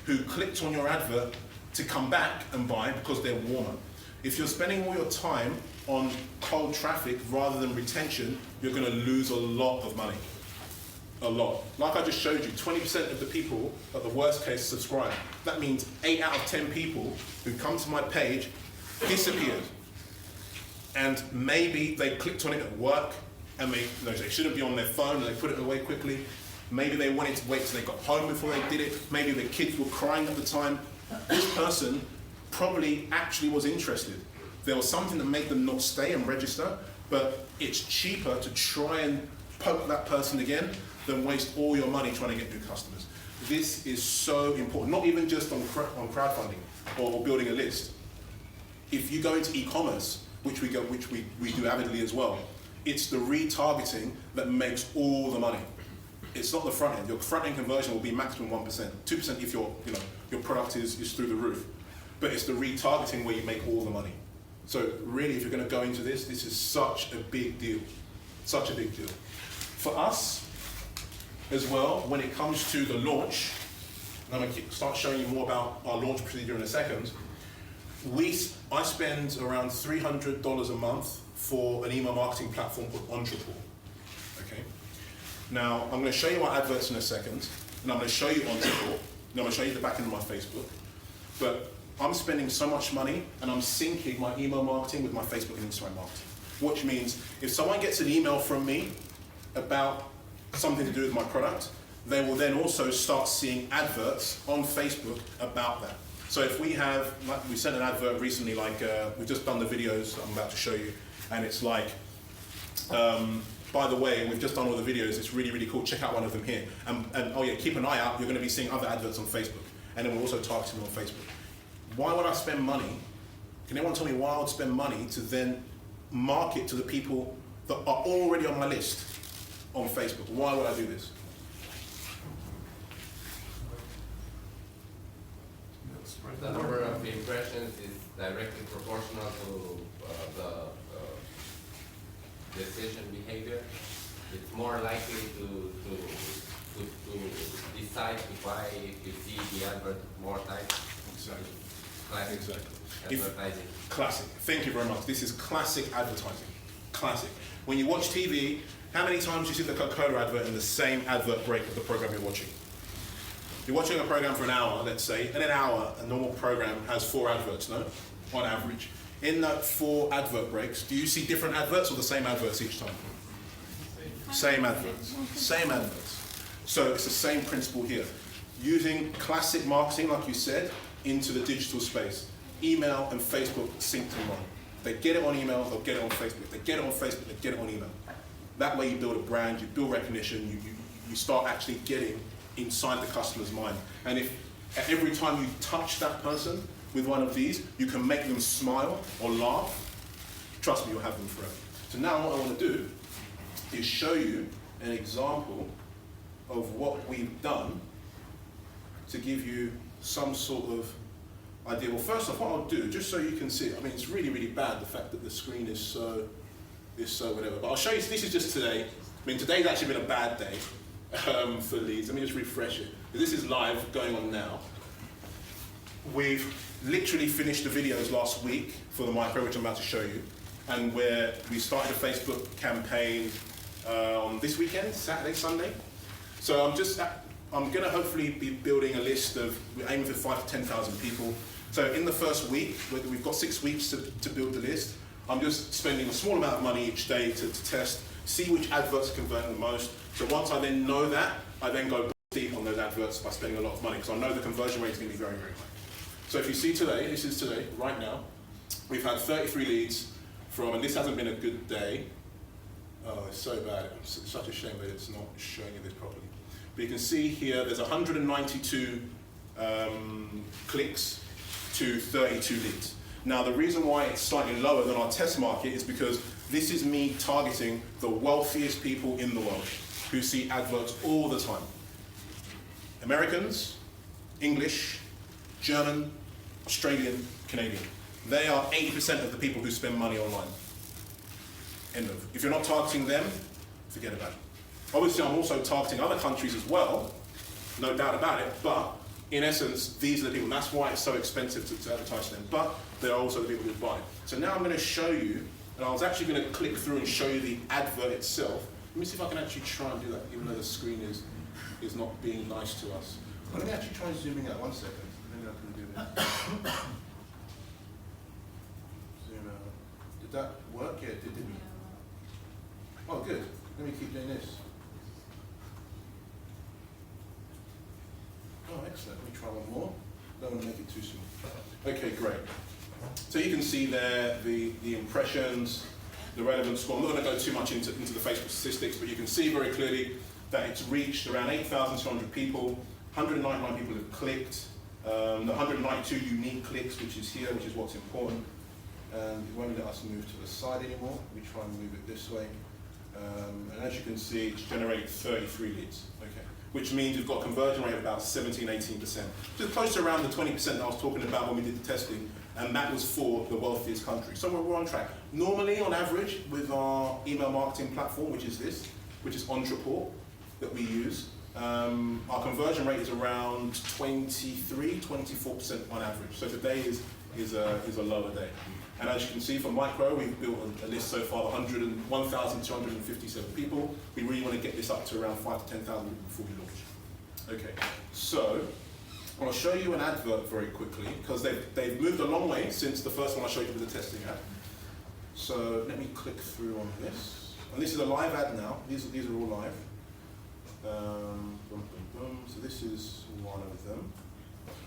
who clicked on your advert to come back and buy because they're warmer. If you're spending all your time on cold traffic rather than retention, you're going to lose a lot of money. A lot. Like I just showed you, 20% of the people, at the worst case, subscribe. That means 8 out of 10 people who come to my page disappeared. And maybe they clicked on it at work, and they shouldn't be on their phone, and they put it away quickly. Maybe they wanted to wait till they got home before they did it. Maybe the kids were crying at the time. This person probably actually was interested. There was something that made them not stay and register, but it's cheaper to try and poke that person again than waste all your money trying to get new customers. This is so important, not even just on crowdfunding or building a list. If you go into e-commerce, which we do avidly as well, it's the retargeting that makes all the money. It's not the front end. Your front end conversion will be maximum 1%, 2% if your product is through the roof. But it's the retargeting where you make all the money. So really, if you're going to go into this is such a big deal. Such a big deal. For us, as well, when it comes to the launch, and I'm going to start showing you more about our launch procedure in a second, I spend around $300 a month for an email marketing platform called Untitled. Okay? Now, I'm going to show you my adverts in a second, and I'm going to show you Untitled, and I'm going to show you the back end of my Facebook. But I'm spending so much money, and I'm syncing my email marketing with my Facebook and Instagram marketing. Which means, if someone gets an email from me about something to do with my product, they will then also start seeing adverts on Facebook about that. So if we sent an advert recently, we've just done the videos I'm about to show you, and it's like, by the way, we've just done all the videos, it's really, really cool, check out one of them here. And oh yeah, keep an eye out, you're going to be seeing other adverts on Facebook. And then we're also targeting on Facebook. Why would I spend money? Can anyone tell me why I would spend money to then market to the people that are already on my list on Facebook? Why would I do this? The number of impressions is directly proportional to the decision behavior. it's more likely to decide to buy if you see the advert more times. Exactly. Classic Exactly. advertising. Classic. Thank you very much. This is classic advertising. Classic. When you watch TV, how many times do you see the Coca-Cola advert in the same advert break of the program you're watching? You're watching a program for an hour, let's say. In an hour, a normal program has 4 adverts, no? On average. In that 4 advert breaks, do you see different adverts or the same adverts each time? Same adverts. Same adverts. So it's the same principle here. Using classic marketing, like you said, into the digital space. Email and Facebook sync to one. They get it on email, they'll get it on Facebook. They get it on Facebook, they get it on email. That way you build a brand, you build recognition, you start actually getting inside the customer's mind. And if at every time you touch that person with one of these, you can make them smile or laugh, trust me, you'll have them forever. So now what I want to do is show you an example of what we've done to give you some sort of idea. Well, first off, what I'll do, just so you can see, I mean, it's really, really bad, the fact that the screen is so whatever. But I'll show you, this is just today. I mean, today's actually been a bad day for leads. Let me just refresh it. This is live, going on now. We've literally finished the videos last week for the micro, which I'm about to show you. And we started a Facebook campaign on this weekend, Saturday, Sunday. So I'm going to hopefully be building a list of, we're aiming for 5,000 to 10,000 people. So in the first week, we've got 6 weeks to build the list. I'm just spending a small amount of money each day to test, see which adverts are converting the most. So once I then know that, I then go deep on those adverts by spending a lot of money, because I know the conversion rate is going to be very, very high. So if you see today, this is today, right now, we've had 33 leads from, and this hasn't been a good day. Oh, it's so bad. It's such a shame that it's not showing you this properly. But you can see here, there's 192 clicks to 32 leads. Now, the reason why it's slightly lower than our test market is because this is me targeting the wealthiest people in the world who see adverts all the time. Americans, English, German, Australian, Canadian. They are 80% of the people who spend money online. End of. If you're not targeting them, forget about it. Obviously, I'm also targeting other countries as well, no doubt about it, but in essence, these are the people. That's why it's so expensive to advertise them, but they're also the people who buy. So now I'm going to show you, and I was actually going to click through and show you the advert itself. Let me see if I can actually try and do that, even though the screen is not being nice to us. Well, let me actually try zooming out 1 second. Maybe I can do this. Zoom out. Did that work? Yeah, it did, didn't it? Oh, good. Let me keep doing this. Oh, excellent. Let me try one more. Don't want to make it too small. Okay, great. So you can see there the impressions, the relevant score. I'm not going to go too much into the Facebook statistics, but you can see very clearly that it's reached around 8,200 people, 199 people have clicked, 192 unique clicks, which is here, which is what's important. And it won't let us move to the side anymore. We try and move it this way. And as you can see, it's generated 33 leads, okay, which means we've got a conversion rate of about 17–18%. Just close to around the 20% that I was talking about when we did the testing, and that was for the wealthiest country. So we're on track. Normally, on average, with our email marketing platform, which is this, which is Entreport that we use, our conversion rate is around 23–24% on average. So today is a lower day. And as you can see, for micro, we've built a list so far of 1,257 people. We really want to get this up to around 5,000 to 10,000 before we launch. Okay, so I'll show you an advert very quickly, because they've moved a long way since the first one I showed you with the testing ad. So let me click through on this. And this is a live ad now. These are all live. So this is one of them.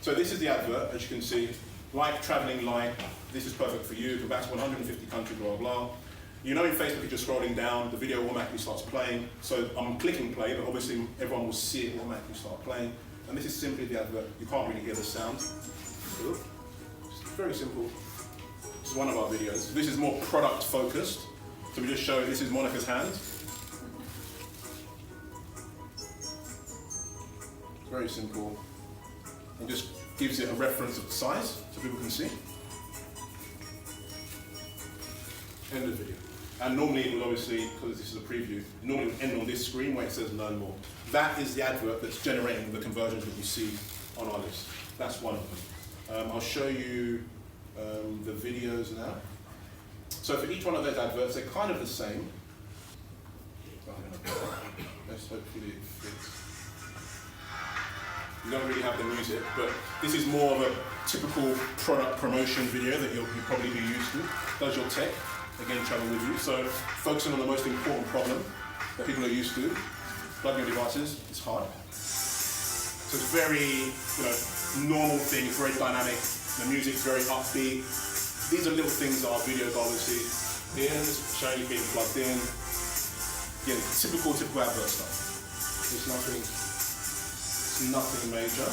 So this is the advert, as you can see. Like traveling light, this is perfect for you, go back to 150 countries, blah, blah. You know in Facebook, you're just scrolling down, the video automatically starts playing. So I'm clicking play, but obviously everyone will see it automatically start playing. And this is simply the advert. You can't really hear the sound. It's very simple. This is one of our videos. This is more product focused. So we just show, this is Monica's hand. It's very simple. And just gives it a reference of the size, so people can see. End of video. And normally it will obviously, because this is a preview, normally it will end on this screen where it says learn more. That is the advert that's generating the conversions that you see on our list. That's one of them. I'll show you the videos now. So for each one of those adverts, they're kind of the same. Let's hopefully it fits. You don't really have the music, but this is more of a typical product promotion video that you'll probably be used to. Does your tech, again, travel with you. So focusing on the most important problem that people are used to, plugging your devices, is hard. So it's very, normal thing, it's very dynamic. The music's very upbeat. These are little things that our video guy will see. Here, just showing you being plugged in. Again, typical advert stuff. It's nothing major.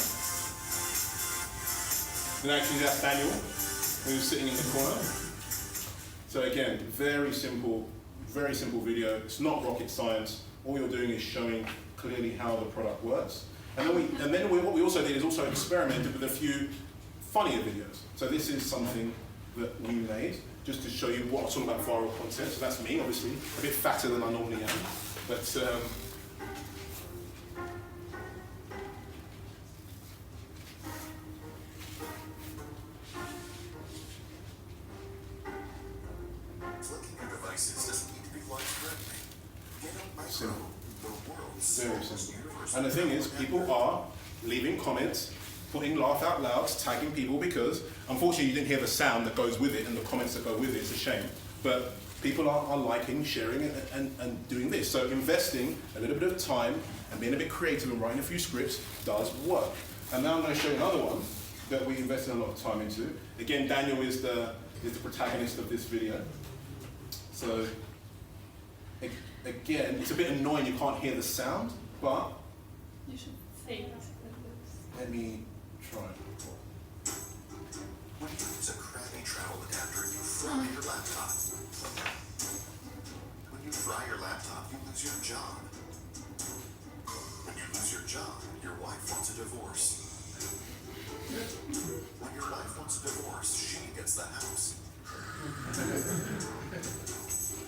And actually that's Daniel, who's sitting in the corner. So again, very simple video. It's not rocket science. All you're doing is showing clearly how the product works. And then what we also did is also experimented with a few funnier videos. So this is something that we made just to show you what I'm talking about viral content. So that's me, obviously, a bit fatter than I normally am. But Clicking your devices doesn't need to be life-threatening. Get up my simple. the world's Very smallest simple. universal And the thing is, people are leaving comments, putting laugh out louds, tagging people, because unfortunately you didn't hear the sound that goes with it and the comments that go with it. It's a shame. But people are liking, sharing, and doing this. So investing a little bit of time and being a bit creative and writing a few scripts does work. And now I'm going to show you another one that we invested a lot of time into. Again, Daniel is the protagonist of this video. So again, it's a bit annoying you can't hear the sound, but You should say it. let me try. When you use a crappy travel adapter, you fry your laptop. When you fry your laptop, you lose your job. When you lose your job, your wife wants a divorce. When your wife wants a divorce, she gets the house.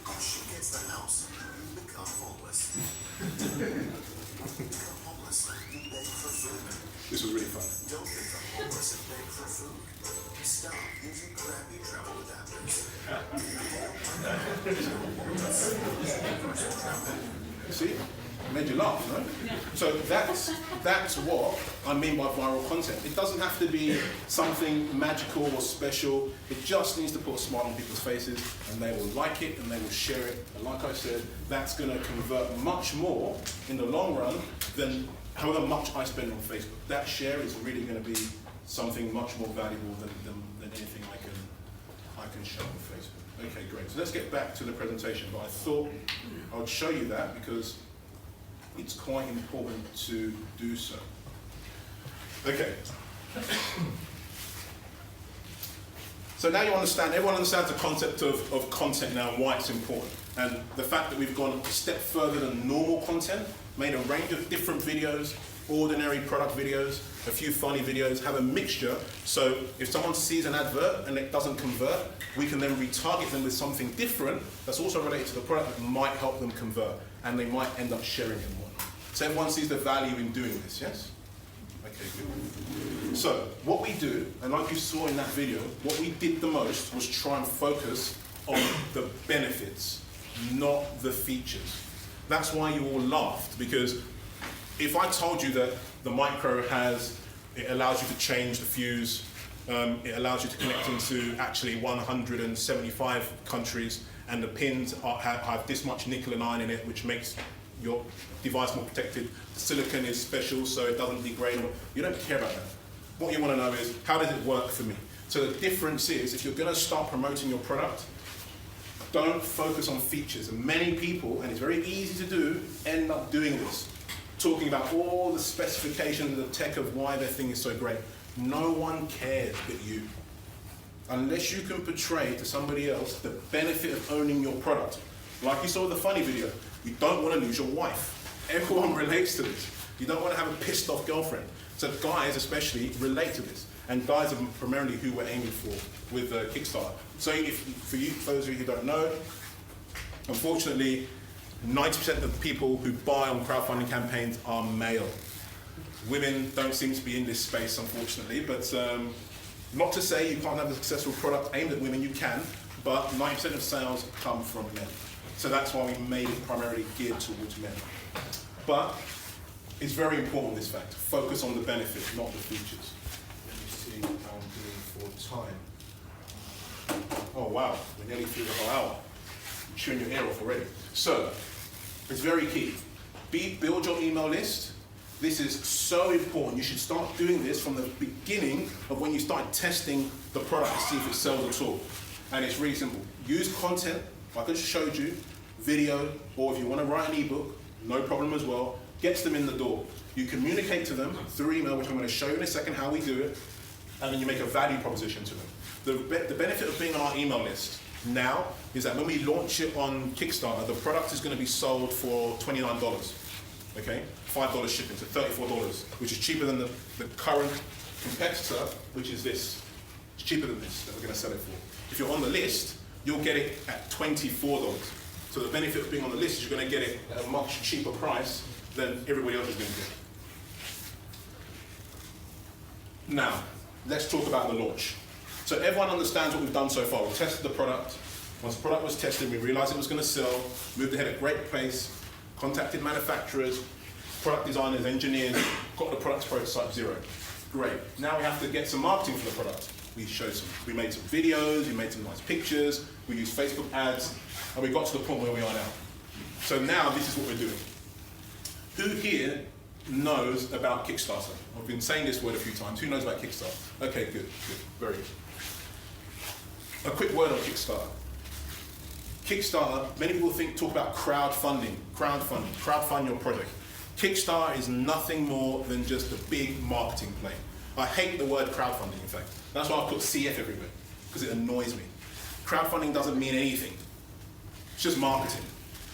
When she gets the house, you become homeless. When you become homeless, you beg for food. This was really fun. Don't become homeless and beg for food. Stop using crappy travel adapters. You see? It made you laugh, no? So that's what I mean by viral content. It doesn't have to be something magical or special. It just needs to put a smile on people's faces, and they will like it and they will share it. And like I said, that's going to convert much more in the long run than however much I spend on Facebook. That share is really going to be something much more valuable than anything I can show on Facebook. Okay, great. So let's get back to the presentation. But I thought I would show you that because it's quite important to do so. Okay. So now you understand, everyone understands the concept of content now and why it's important. And the fact that we've gone a step further than normal content, made a range of different videos, ordinary product videos, a few funny videos, have a mixture. So if someone sees an advert and it doesn't convert, we can then retarget them with something different that's also related to the product that might help them convert, and they might end up sharing it more. So everyone sees the value in doing this, yes? Okay, good. So what we do, and like you saw in that video, what we did the most was try and focus on the benefits, not the features. That's why you all laughed, because if I told you that the micro it allows you to change the fuse, it allows you to connect into actually 175 countries, and the pins have this much nickel and iron in it, which makes your device more protected. The silicon is special, so it doesn't degrade. You don't care about that. What you want to know is, how does it work for me? So the difference is, if you're going to start promoting your product, don't focus on features. And many people, and it's very easy to do, end up doing this, talking about all the specifications of the tech of why their thing is so great. No one cares but you. Unless you can portray to somebody else the benefit of owning your product. Like you saw in the funny video, you don't want to lose your wife. Everyone relates to this. You don't want to have a pissed off girlfriend. So guys especially relate to this. And guys are primarily who we're aiming for with Kickstarter. So for those of you who don't know, Unfortunately, 90% of the people who buy on crowdfunding campaigns are male. Women don't seem to be in this space, unfortunately, but not to say you can't have a successful product aimed at women, you can, but 90% of sales come from men. So that's why we made it primarily geared towards men. But it's very important, this fact. Focus on the benefit, not the features. Let me see how I'm doing for time. Oh wow, we're nearly through the whole hour. You're chewing your ear off already. So, it's very key. Build your email list. This is so important. You should start doing this from the beginning of when you start testing the product to see if it sells at all. And it's really simple. Use content, like I just showed you, video, or if you want to write an ebook, no problem as well, gets them in the door. You communicate to them through email, which I'm going to show you in a second how we do it, and then you make a value proposition to them. The benefit of being on our email list now is that when we launch it on Kickstarter, the product is going to be sold for $29, okay? $5 shipping, so $34, which is cheaper than the current competitor, which is this. It's cheaper than this that we're going to sell it for. If you're on the list, you'll get it at $24. So the benefit of being on the list is you're going to get it at a much cheaper price than everybody else is going to get. Now, let's talk about the launch. So everyone understands what we've done so far. We tested the product. Once the product was tested, we realized it was going to sell, moved ahead at a great pace, contacted manufacturers, product designers, engineers, got the product to prototype 0. Great. Now we have to get some marketing for the product. We made some videos, we made some nice pictures, we used Facebook ads, and we got to the point where we are now. So now this is what we're doing. Who here knows about Kickstarter? I've been saying this word a few times. Who knows about Kickstarter? Okay, good, very good. A quick word on Kickstarter. Kickstarter, many people talk about crowdfunding, crowdfund your project. Kickstarter is nothing more than just a big marketing play. I hate the word crowdfunding, in fact. That's why I put CF everywhere, because it annoys me. Crowdfunding doesn't mean anything. It's just marketing.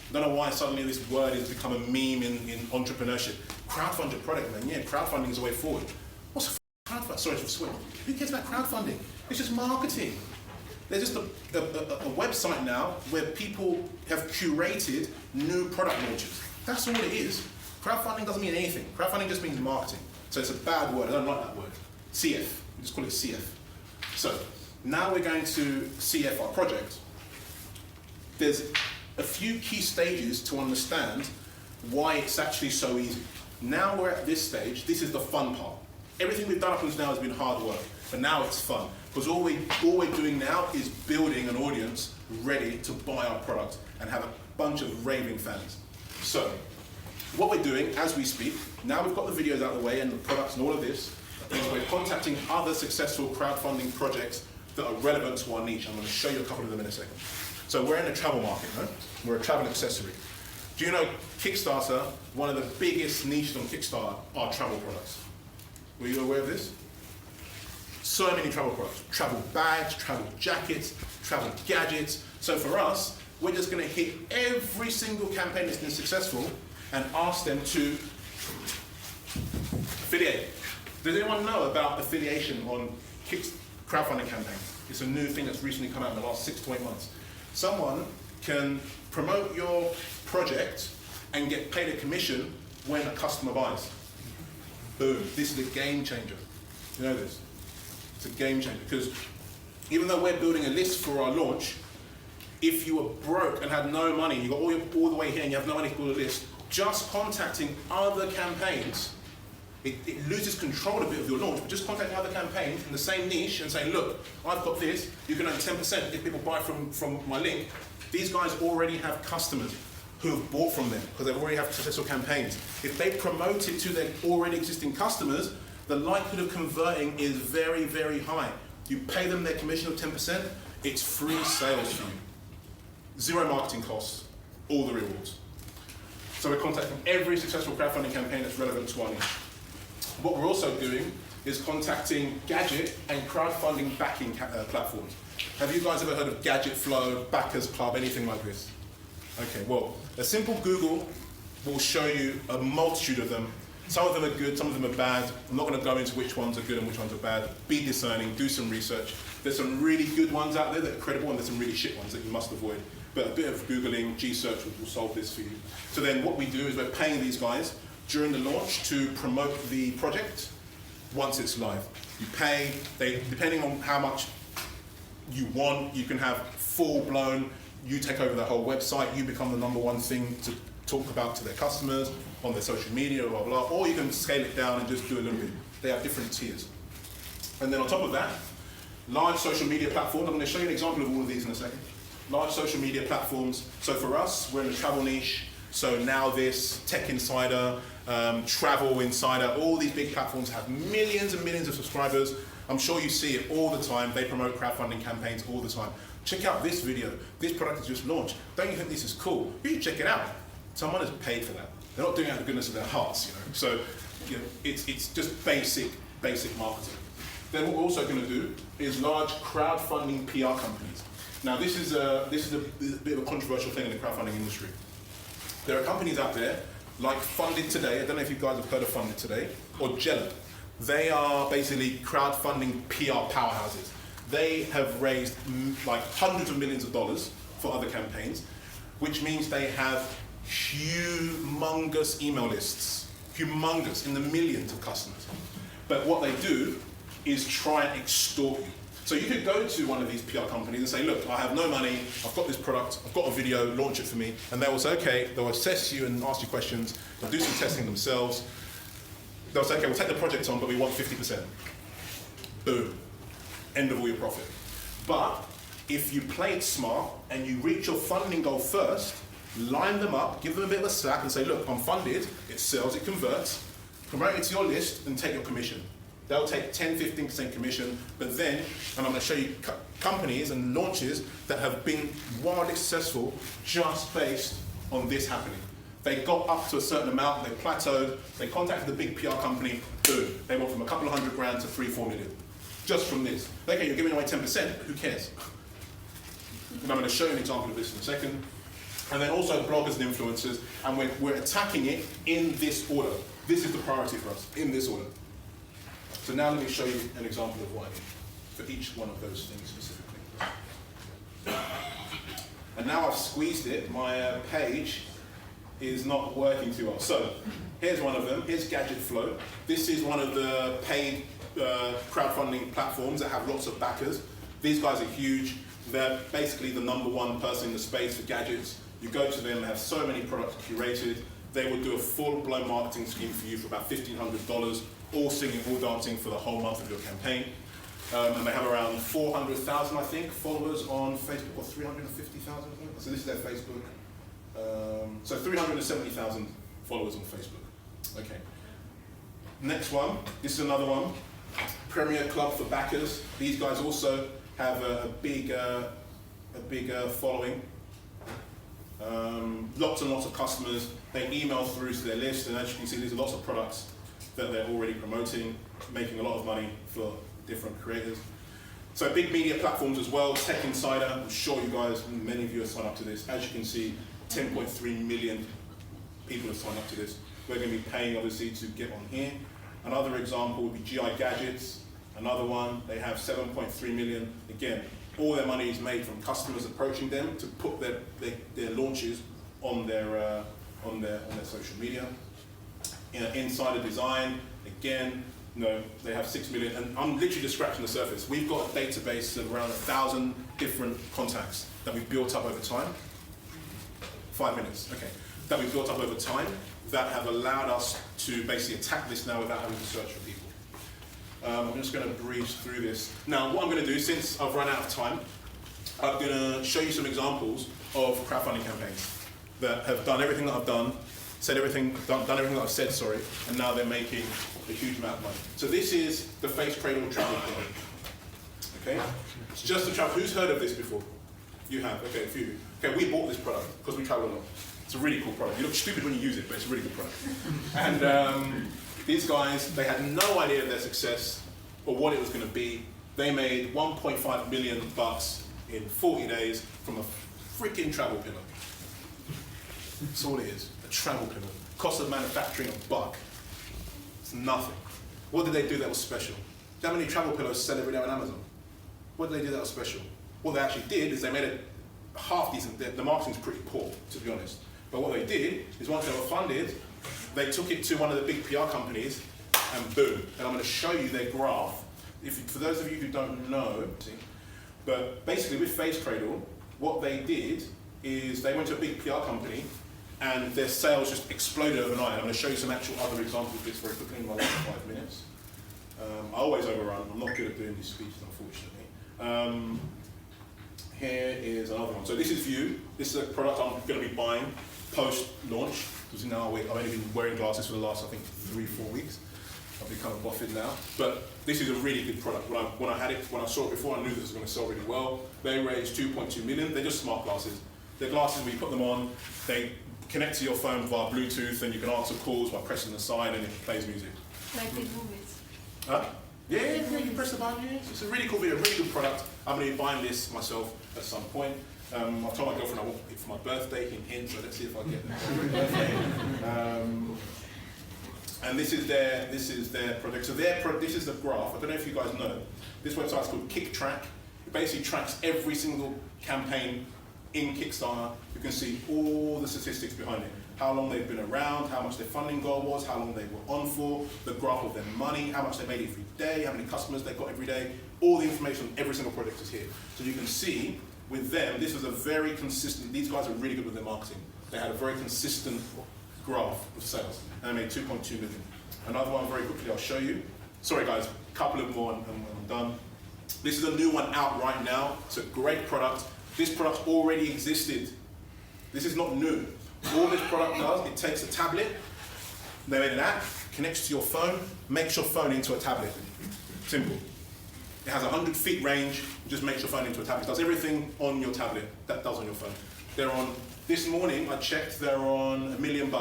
I don't know why suddenly this word has become a meme in entrepreneurship. Crowdfund your product, man. Yeah, crowdfunding is the way forward. What's a crowdfunding? Sorry for swearing. Who cares about crowdfunding? It's just marketing. There's just a website now where people have curated new product launches. That's all it is. Crowdfunding doesn't mean anything. Crowdfunding just means marketing. So it's a bad word. I don't like that word. CF. We just call it CF. So now we're going to CF our project. There's a few key stages to understand why it's actually so easy. Now we're at this stage. This is the fun part. Everything we've done up until now has been hard work, but now it's fun. Because all we're doing now is building an audience ready to buy our product and have a bunch of raving fans. So, what we're doing as we speak, now we've got the videos out of the way and the products and all of this, is we're contacting other successful crowdfunding projects that are relevant to our niche. I'm going to show you a couple of them in a second. So we're in the travel market, no? We're a travel accessory. Do you know Kickstarter, one of the biggest niches on Kickstarter are travel products? Were you aware of this? So many travel products. Travel bags, travel jackets, travel gadgets. So for us, we're just going to hit every single campaign that's been successful and ask them to affiliate. Does anyone know about affiliation on crowdfunding campaigns? It's a new thing that's recently come out in the last 6 to 8 months. Someone can promote your project and get paid a commission when a customer buys. Boom, this is a game changer. You know this? It's a game changer because even though we're building a list for our launch, if you were broke and had no money, you got all the way here and you have no money to build a list, just contacting other campaigns, it loses control a bit of your launch, but just contacting other campaigns in the same niche and saying, look, I've got this, you can earn 10% if people buy from my link. These guys already have customers who have bought from them because they already have successful campaigns. If they promote it to their already existing customers, the likelihood of converting is very, very high. You pay them their commission of 10%, it's free sales for you. 0 marketing costs, all the rewards. So we're contacting every successful crowdfunding campaign that's relevant to our niche. What we're also doing is contacting gadget and crowdfunding backing platforms. Have you guys ever heard of Gadget Flow, Backers Club, anything like this? Okay, well, a simple Google will show you a multitude of them. Some of them are good, some of them are bad. I'm not going to go into which ones are good and which ones are bad. Be discerning, do some research. There's some really good ones out there that are credible and there's some really shit ones that you must avoid. but a bit of Googling, G-search will solve this for you. So then what we do is we're paying these guys during the launch to promote the project once it's live. You pay, depending on how much you want, you can have full-blown, you take over the whole website, you become the #1 thing to talk about to their customers on their social media, blah, blah, or you can scale it down and just do a little bit. They have different tiers. And then on top of that, large social media platforms, I'm going to show you an example of all of these in a second. Large social media platforms. So for us, we're in the travel niche. So Now This, Tech Insider, Travel Insider, all these big platforms have millions and millions of subscribers. I'm sure you see it all the time. They promote crowdfunding campaigns all the time. Check out this video. This product is just launched. Don't you think this is cool? You should check it out. Someone has paid for that. They're not doing it out of the goodness of their hearts, you know. So, you know, it's just basic marketing. Then what we're also going to do is large crowdfunding PR companies. Now this is a bit of a controversial thing in the crowdfunding industry. There are companies out there like Funded Today. I don't know if you guys have heard of Funded Today, or Jello. They are basically crowdfunding PR powerhouses. They have raised like hundreds of millions of dollars for other campaigns, which means they have humongous email lists, humongous, in the millions of customers. But what they do is try and extort you. So you could go to one of these PR companies and say, look, I have no money, I've got this product, I've got a video, launch it for me. And they will say, okay, they'll assess you and ask you questions, they'll do some testing themselves. They'll say, okay, we'll take the project on, but we want 50%. Boom. End of all your profit. But if you play it smart and you reach your funding goal first, line them up, give them a bit of a slack and say, look, I'm funded, it sells, it converts, promote it to your list and take your commission. They'll take 10-15% commission, but then, and I'm going to show you companies and launches that have been wildly successful just based on this happening. They got up to a certain amount, they plateaued, they contacted the big PR company, boom, they went from a couple of $100 grand to 3-4 million. Just from this. Okay, you're giving away 10%, but who cares? And I'm going to show you an example of this in a second. And then also bloggers and influencers, and we're attacking it in this order. This is the priority for us, in this order. So now let me show you an example of what I mean for each one of those things specifically. And now I've squeezed it, my page is not working too well. So here's one of them, here's Gadget Flow. This is one of the paid crowdfunding platforms that have lots of backers. These guys are huge. They're basically the #1 person in the space for gadgets. You go to them, they have so many products curated. They will do a full-blown marketing scheme for you for about $1,500, all singing, all dancing for the whole month of your campaign. And they have around 400,000, I think, followers on Facebook, or 350,000, I think. So this is their Facebook. So 370,000 followers on Facebook. Okay. Next one, this is another one. Premier Club for backers. These guys also have a big following. Lots and lots of customers. They email through to their list, and as you can see, there's lots of products that they're already promoting, making a lot of money for different creators. So big media platforms as well. Tech Insider, I'm sure you guys, many of you have signed up to this. As you can see, 10.3 million people have signed up to this. We're going to be paying, obviously, to get on here. Another example would be GI Gadgets. Another one, they have 7.3 million. Again, all their money is made from customers approaching them to put their launches on their social media. Insider Design, again, they have 6 million, and I'm literally just scratching the surface. We've got a database of around 1,000 different contacts that we've built up over time. 5 minutes, okay. That we've built up over time that have allowed us to basically attack this now without having to search for people. I'm just going to breeze through this. Now, what I'm going to do, since I've run out of time, I'm going to show you some examples of crowdfunding campaigns that have done everything that I've done, done everything that I've said, sorry, and now they're making a huge amount of money. So this is the Face Cradle Travel Club. Okay? It's just a travel. Who's heard of this before? You have, okay, a few. Okay, we bought this product because we travel a lot. It's a really cool product. You look stupid when you use it, but it's a really good product. And these guys, they had no idea of their success or what it was going to be. They made $1.5 million in 40 days from a freaking travel pillow. That's all it is, a travel pillow. Cost of manufacturing $1. It's nothing. What did they do that was special? How many travel pillows sell every day on Amazon? What did they do that was special? What they actually did is they made half decent. The marketing's pretty poor, to be honest. But what they did is once they were funded, they took it to one of the big PR companies, and boom. And I'm going to show you their graph. For those of you who don't know, but basically with Face Cradle, what they did is they went to a big PR company, and their sales just exploded overnight. I'm going to show you some actual other examples of this very quickly in my last 5 minutes. I always overrun. I'm not good at doing these speeches, unfortunately. Here is another one. So this is View. This is a product I'm going to be buying post-launch. Because now I've only been wearing glasses for the last, I think, 3-4 weeks. I've become a buffet now. But this is a really good product. When I saw it before, I knew this was going to sell really well. They raised 2.2 million. They're just smart glasses. They're glasses where you put them on, they connect to your phone via Bluetooth, and you can answer calls by pressing the side, and it plays music. Like in movies. Huh? Yeah, you press the button, yeah. It's a really cool video, really good product. I'm going to be buying this myself at some point. I told my girlfriend I want it for my birthday, hint, so let's see if I get it. And this is their project. So this is the graph. I don't know if you guys know. This website's called KickTrack. It basically tracks every single campaign in Kickstarter. You can see all the statistics behind it. How long they've been around, how much their funding goal was, how long they were on for, the graph of their money, how much they made every day, how many customers they got every day. All the information on every single project is here. So you can see with them, this was a very consistent, these guys are really good with their marketing. They had a very consistent graph of sales, and they made 2.2 million. Another one very quickly I'll show you. Sorry guys, a couple of more and I'm done. This is a new one out right now. It's a great product. This product already existed. This is not new. All this product does, it takes a tablet, they made an app, connects to your phone, makes your phone into a tablet. Simple. It has 100 feet range, just makes your phone into a tablet. It does everything on your tablet that does on your phone. They're on, this morning I checked, they're on $1 million.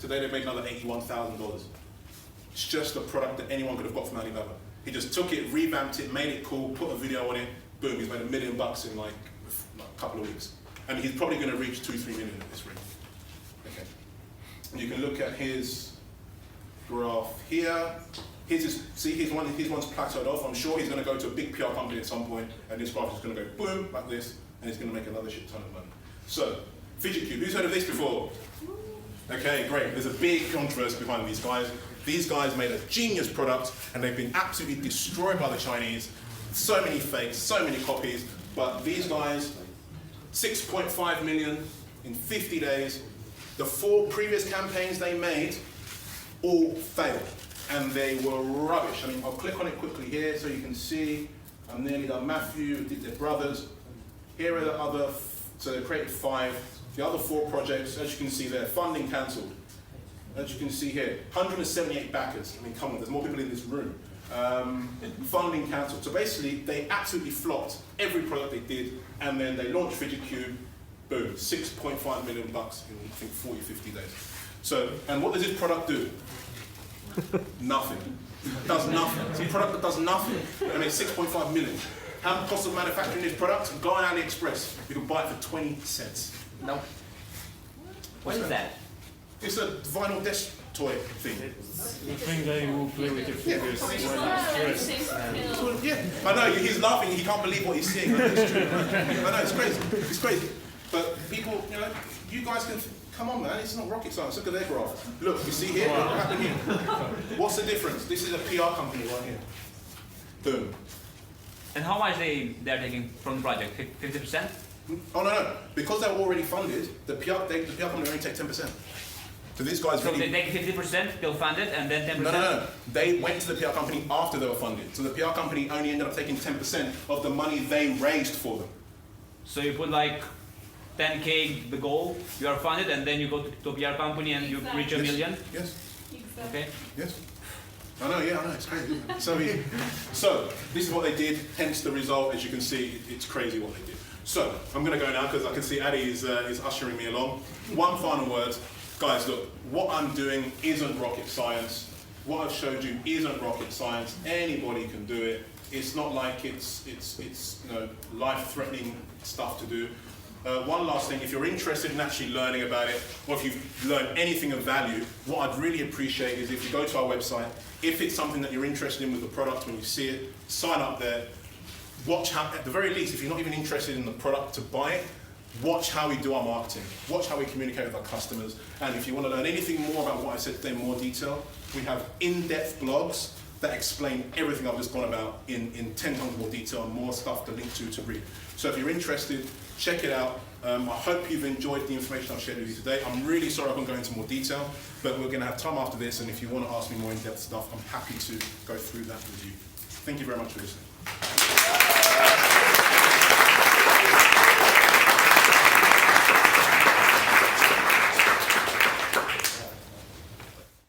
Today they made another $81,000. It's just a product that anyone could have got from Alibaba. He just took it, revamped it, made it cool, put a video on it, boom, he's made $1 million in like a couple of weeks. And he's probably going to reach 2-3 million at this rate. Okay. And you can look at his graph here. His one's plateaued off. I'm sure he's going to go to a big PR company at some point, and this graph is going to go boom, like this, and he's going to make another shit ton of money. So, Fidget Cube, who's heard of this before? Okay, great. There's a big controversy behind these guys. These guys made a genius product, and they've been absolutely destroyed by the Chinese. So many fakes, so many copies, but these guys, 6.5 million in 50 days. The 4 previous campaigns they made all failed, and they were rubbish. I mean, I'll click on it quickly here so you can see. I'm nearly done. Matthew did their brothers. Here are the other, so they created 5. The other 4 projects, as you can see there, funding cancelled. As you can see here, 178 backers. I mean, come on, there's more people in this room. Funding cancelled. So basically, they absolutely flopped every product they did, and then they launched Fidget Cube, boom, $6.5 million in, I think, 40, 50 days. So, and what does this product do? Nothing. It does nothing. It's a product that does nothing. I mean, 6.5 million. How much cost of manufacturing this product? Go on AliExpress. You can buy it for 20 cents. No. What is that? It's a vinyl desk toy thing. The thing that you will play with your fingers when you're stressed. So, yeah, I know, he's laughing, he can't believe what he's seeing. I know, it's true. I know, it's crazy. It's crazy. But people, you know, you guys can, come on man, it's not rocket science. Look at their graph. Look, you see here, what happened here? What's the difference? This is a PR company right here. Boom. And how much they're taking from the project? 50%? Oh no, because they're already funded, the PR company only take 10%. So these guys So really... they take 50%, they'll fund it, and then 10%? No. They went to the PR company after they were funded. So the PR company only ended up taking 10% of the money they raised for them. So you put like 10K the goal, you are funded, and then you go to a PR company and you reach $1 million? Yes. Exactly. Okay. Yes. I know, it's crazy. Isn't it? So easy. So, this is what they did, hence the result. As you can see, it's crazy what they did. So, I'm going to go now because I can see Addy is ushering me along. One final word. Guys, look, what I'm doing isn't rocket science. What I've showed you isn't rocket science. Anybody can do it. It's not like it's you know, life-threatening stuff to do. One last thing, if you're interested in actually learning about it, or if you've learned anything of value, what I'd really appreciate is if you go to our website, if it's something that you're interested in with the product, when you see it, sign up there, watch how, at the very least, if you're not even interested in the product to buy it, watch how we do our marketing, watch how we communicate with our customers, and if you want to learn anything more about what I said today in more detail, we have in-depth blogs that explain everything I've just gone about in 10 times more detail and more stuff to link to read. So if you're interested, check it out. I hope you've enjoyed the information I've shared with you today. I'm really sorry I can't go into more detail, but we're going to have time after this, and if you want to ask me more in-depth stuff, I'm happy to go through that with you. Thank you very much for listening.